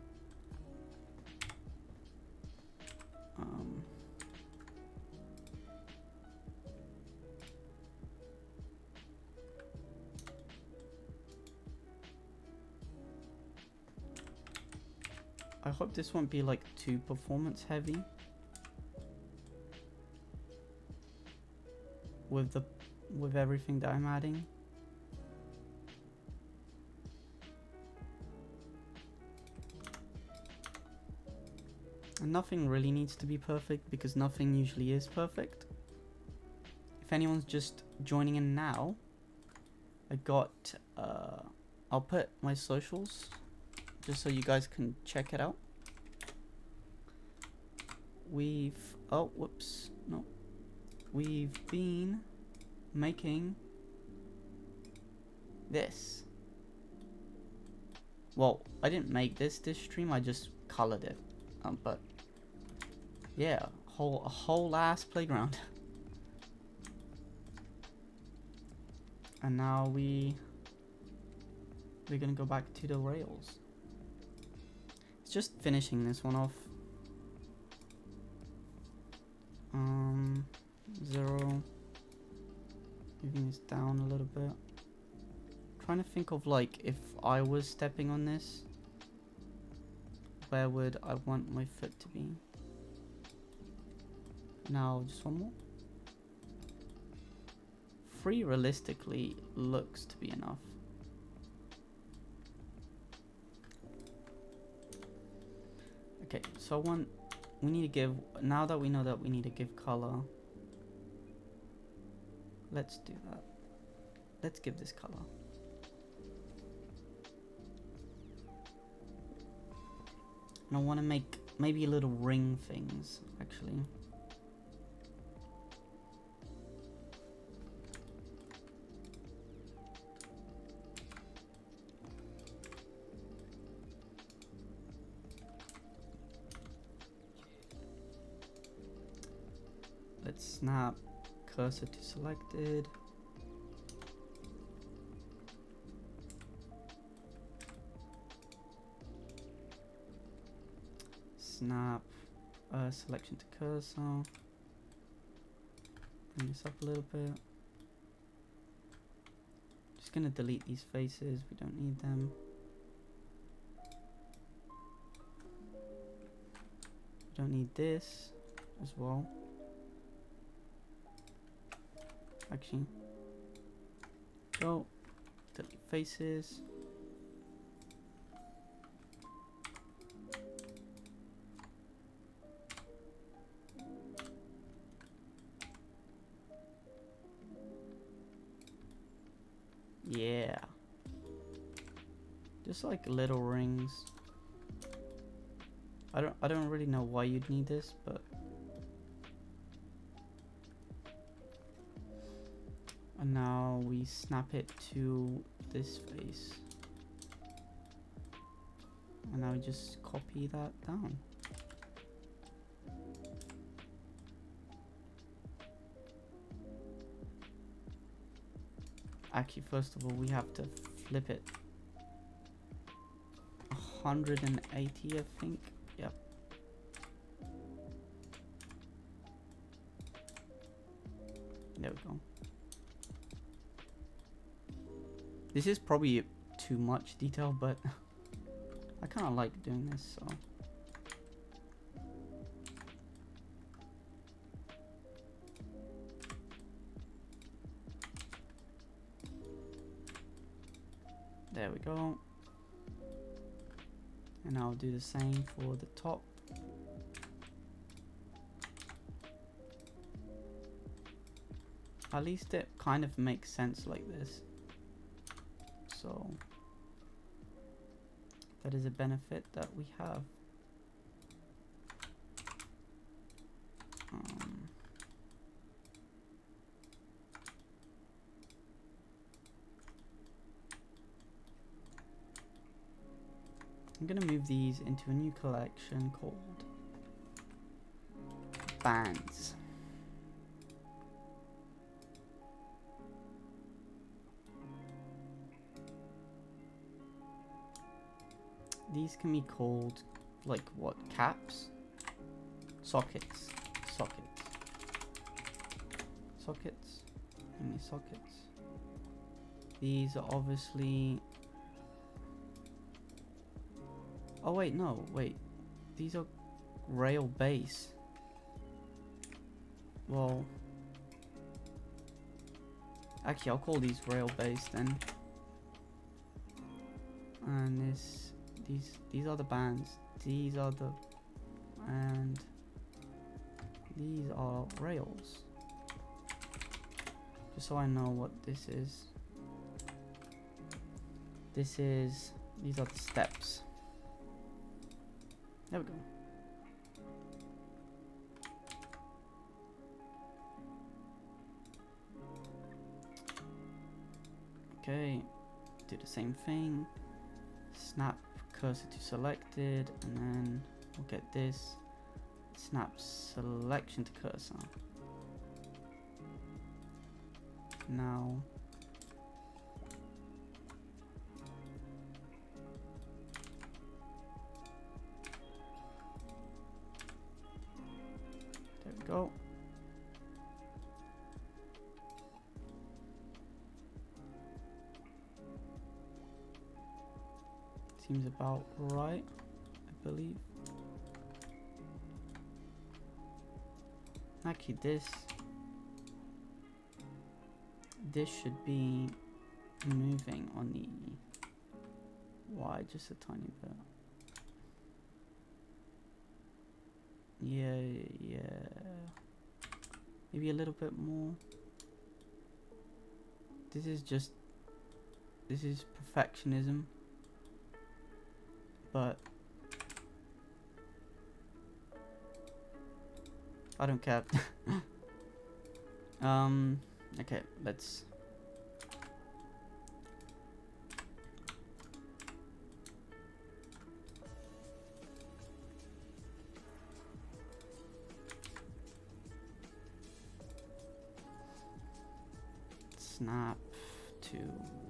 I hope this won't be like too performance heavy with everything that I'm adding. And nothing really needs to be perfect because nothing usually is perfect. If anyone's just joining in now, I got I'll put my socials just so you guys can check it out. We've been making this. Well, I didn't make this stream, I just colored it. But yeah, a whole ass playground. And now we're gonna go back to the rails. It's just finishing this one off. 0. Moving this down a little bit. Trying to think of like if I was stepping on this, where would I want my foot to be? Now just one more. 3 realistically looks to be enough. Okay, so we need to give, now that we know that we need to give color, let's do that. Let's give this color. And I want to make maybe little ring things, actually. Let's snap cursor to selected. Snap selection to cursor. Bring this up a little bit. Just gonna delete these faces, we don't need them. We don't need this as well. Actually, go delete faces. Yeah, just like little rings. I don't really know why you'd need this, but and now we snap it to this face, and now we just copy that down. Actually, first of all, we have to flip it 180, I think. Yep. There we go. This is probably too much detail, but I kind of like doing this, so. There we go. And I'll do the same for the top. At least it kind of makes sense like this. So that is a benefit that we have. I'm gonna move these into a new collection called bands. These can be called, like, what? Caps? Sockets. Sockets. Sockets? How many sockets? These are obviously... Oh wait, no, wait. These are rail base. Well... Actually, I'll call these rail base then. And these are the bands. These are the... And... These are rails. Just so I know what this is. These are the steps. There we go. Okay, do the same thing. Snap cursor to selected, and then we'll get this. Snap selection to cursor. Now there we go. Seems about right, I believe. Actually, this should be moving on the Y just a tiny bit. Yeah. Maybe a little bit more. This is perfectionism. But I don't care. Okay, let's snap to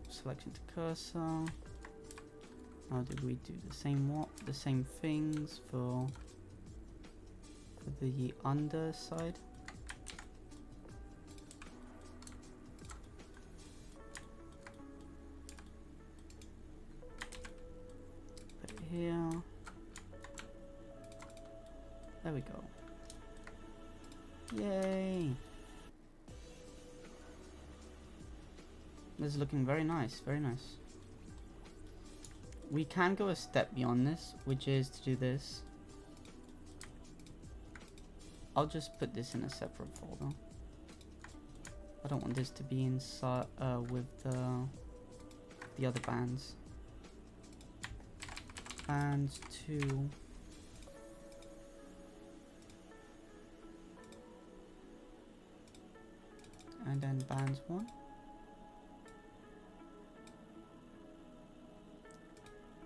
selection to cursor. How did we do the same things for the underside? Put it here. There we go. Yay! This is looking very nice, very nice. We can go a step beyond this, which is to do this. I'll just put this in a separate folder. I don't want this to be inside with the other bands. Bands 2. And then bands 1.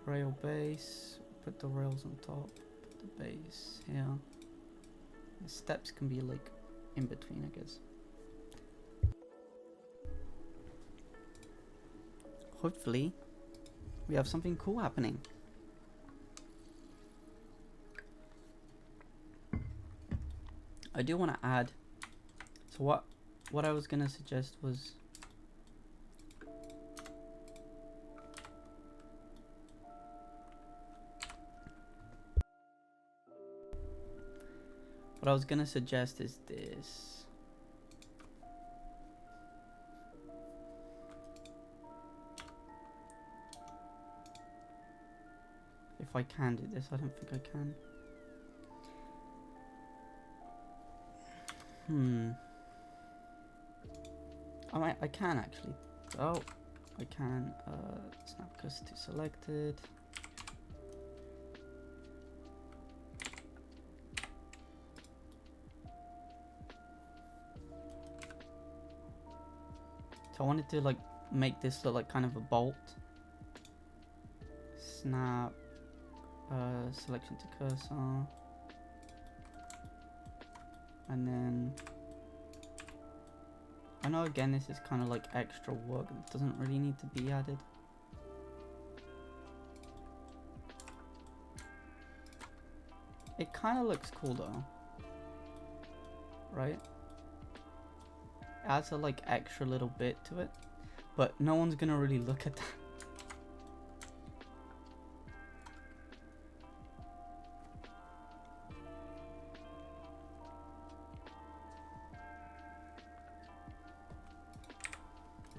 Rail base, put the rails on top, put the base here. The steps can be like in between, I guess. Hopefully we have something cool happening. I do want to add, so what I was gonna suggest was what I was gonna suggest is this. If I can do this, I don't think I can. I can actually. Oh, I can. Snap cursor to selected. So I wanted to like make this look like kind of a bolt. Snap selection to cursor, and then I know again this is kind of like extra work that doesn't really need to be added. It kind of looks cool though, right? It adds a like extra little bit to it, but no one's gonna really look at that.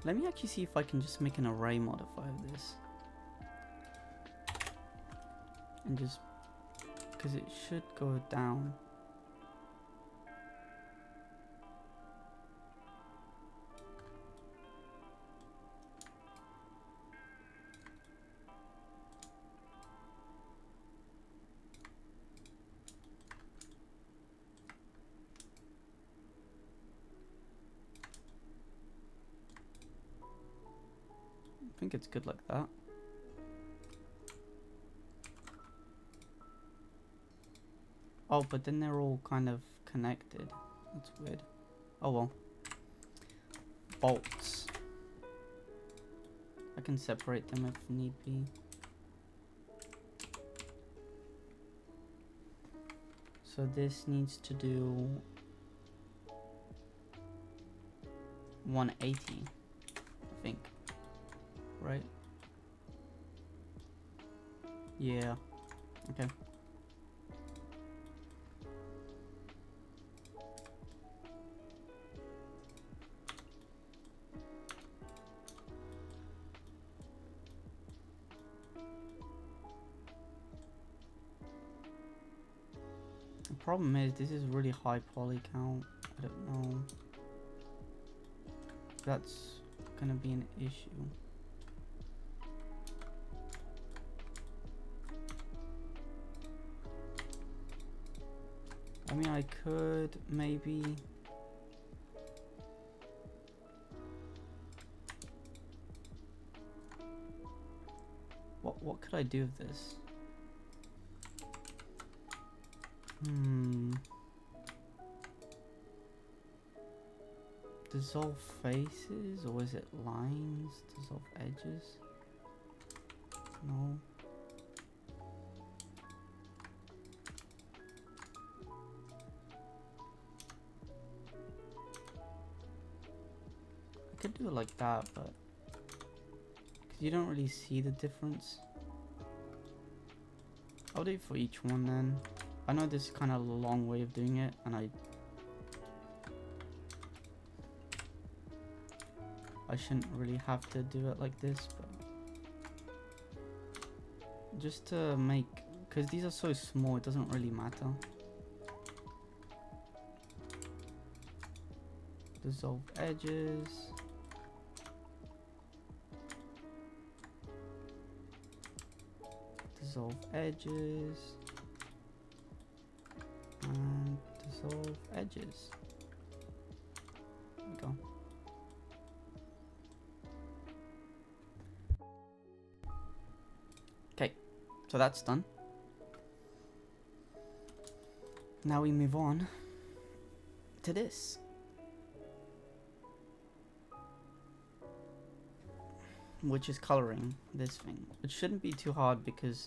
Let me actually see if I can just make an array modifier of this. And just, because it should go down. I think it's good like that. Oh, but then they're all kind of connected. That's weird. Oh well. Bolts. I can separate them if need be. So this needs to do 180, I think. Right? Yeah. Okay. The problem is this is really high poly count. I don't know. That's gonna be an issue. I mean, I could maybe what could I do with this? Dissolve faces, or is it lines? Dissolve edges? No. I could do it like that, but because you don't really see the difference. I'll do it for each one then. I know this is kind of a long way of doing it, and I shouldn't really have to do it like this, but just to make, because these are so small, it doesn't really matter. Dissolve edges. Dissolve edges. And dissolve edges. There we go. Okay, so that's done. Now we move on to this. Which is coloring this thing. It shouldn't be too hard because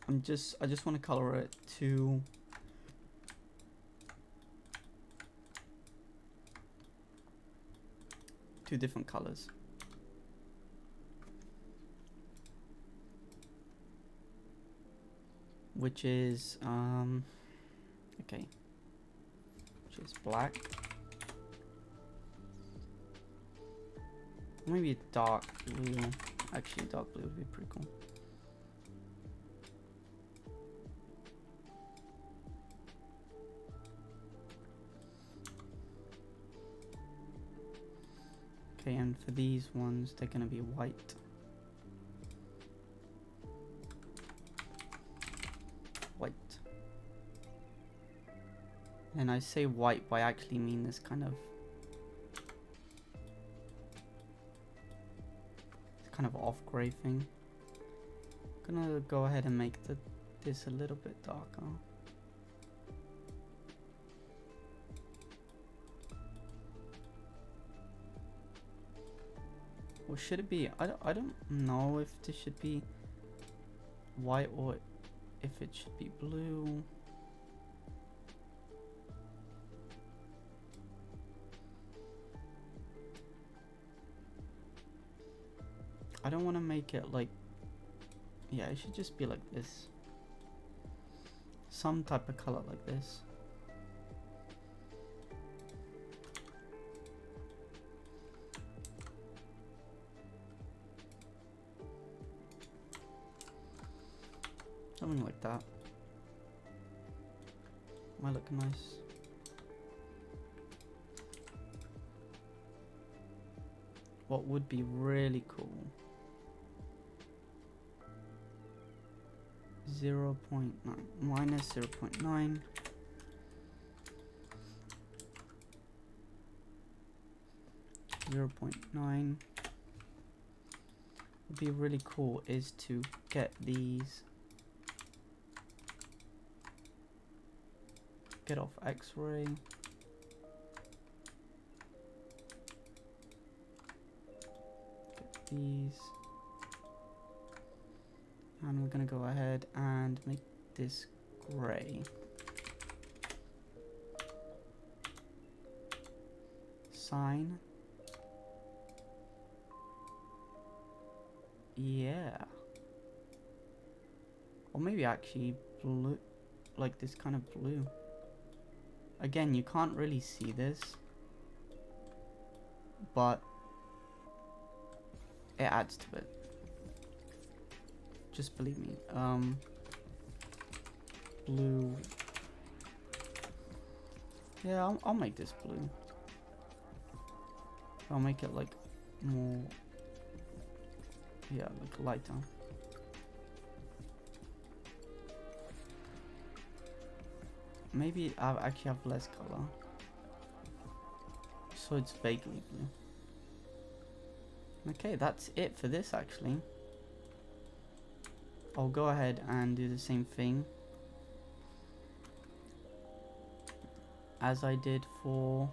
I just want to color it to two different colors. Which is okay. Which is black. Maybe a dark blue. Actually, dark blue would be pretty cool. Okay, and for these ones, they're gonna be white. White. And I say white, but I actually mean this kind of kind of off gray thing. Gonna go ahead and make this a little bit darker. Or should it be? I don't know if this should be white or if it should be blue. I don't want to make it like, yeah, it should just be like this. Some type of color like this. Something like that. Might look nice. What would be really cool? 0.9 minus 0.9. .9 would be really cool is to get these, get off X-ray, get these, and we're gonna go ahead and make this gray. Sign. Yeah. Or maybe actually blue, like this kind of blue. Again, you can't really see this, but it adds to it. Just believe me. Blue. Yeah, I'll make this blue. I'll make it like more, yeah, like lighter. Maybe I'll actually have less color, so it's vaguely blue. Okay, that's it for this actually. I'll go ahead and do the same thing as I did for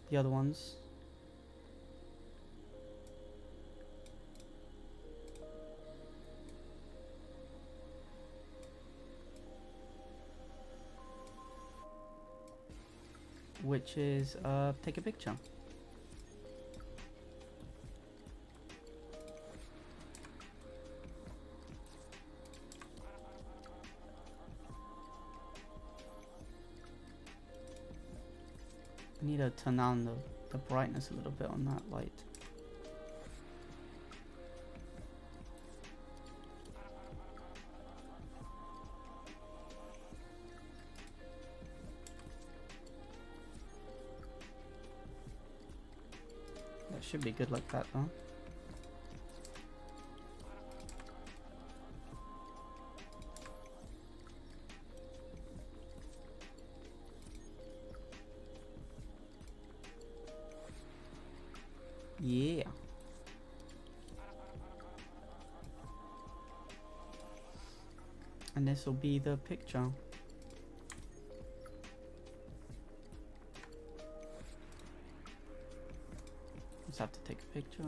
the other ones. Which is take a picture. I need to turn down the brightness a little bit on that light. That should be good like that though. Yeah. And this will be the picture. Just have to take a picture.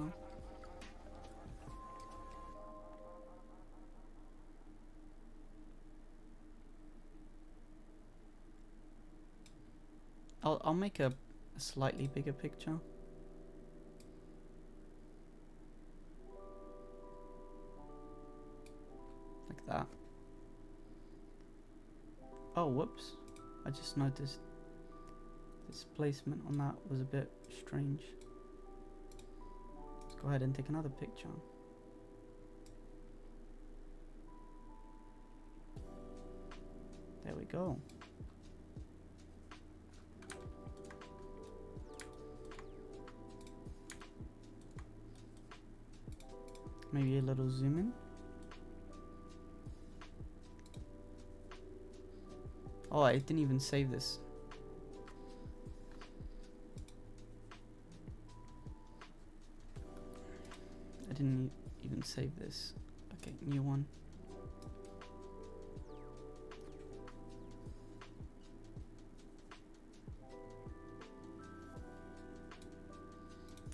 I'll make a slightly bigger picture. Like that. Oh, whoops. I just noticed this placement on that was a bit strange. Let's go ahead and take another picture. There we go. Maybe a little zoom in. Oh, I didn't even save this. didn't even save this. Okay, new one.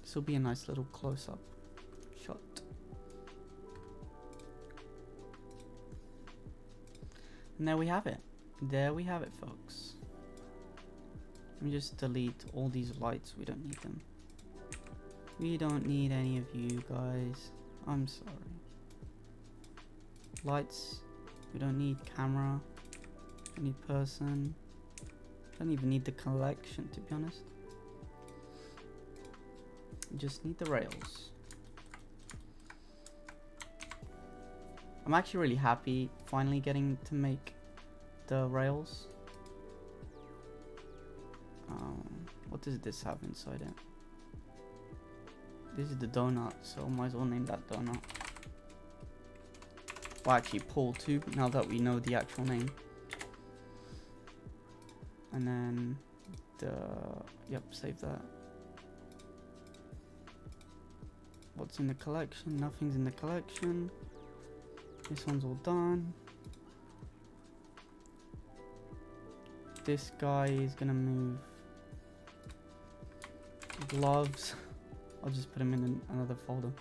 This will be a nice little close-up shot. And there we have it. There we have it, folks. Let me just delete all these lights. We don't need them. We don't need any of you guys. I'm sorry. Lights. We don't need camera. Don't need person. Don't even need the collection, to be honest. We just need the rails. I'm actually really happy finally getting to make the rails. What does this have inside it? This is the donut, so might as well name that donut. Well, actually pool tube, now that we know the actual name. And then yep, save that. What's in the collection? Nothing's in the collection. This one's all done. This guy is gonna move gloves. I'll just put them in another folder.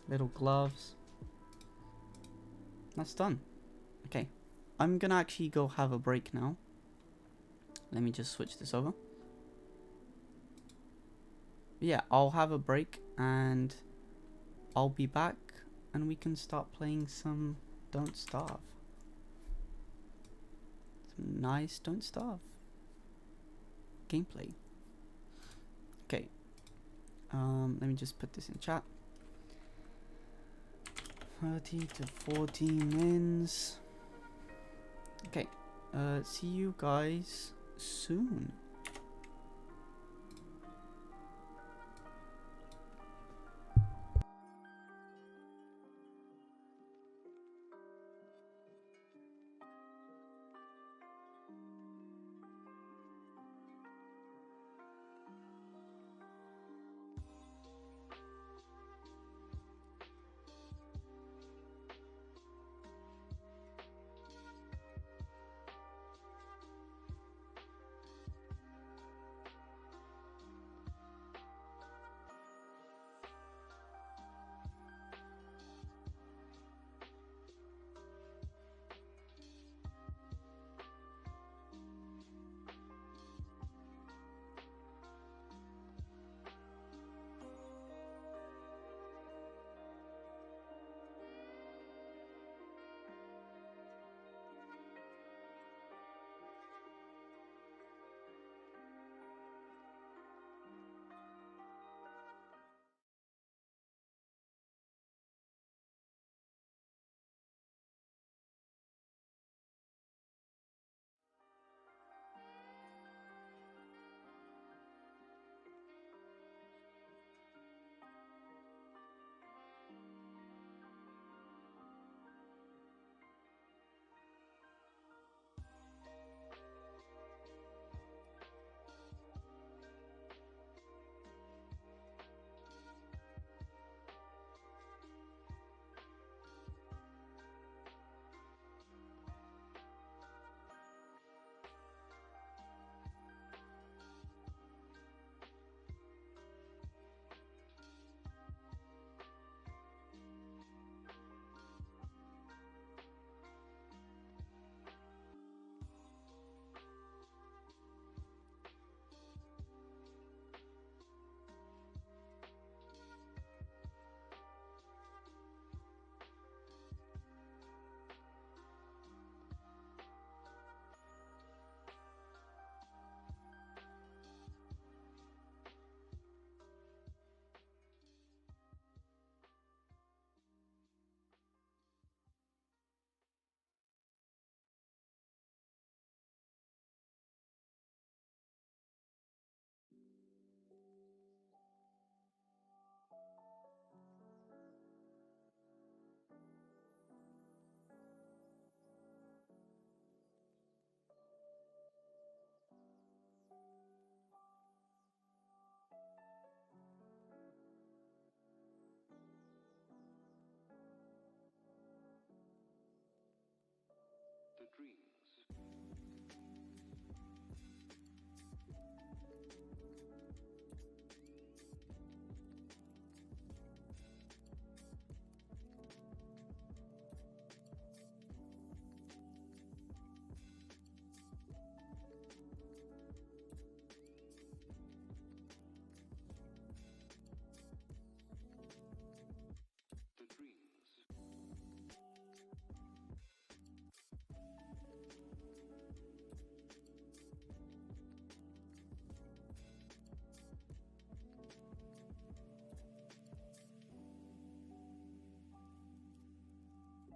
Little gloves. That's done. Okay. I'm gonna actually go have a break now. Let me just switch this over. Yeah, I'll have a break and I'll be back and we can start playing some Don't Starve. Some nice Don't Starve gameplay. Okay. Let me just put this in chat. 30 to 40 mins. Okay. See you guys soon.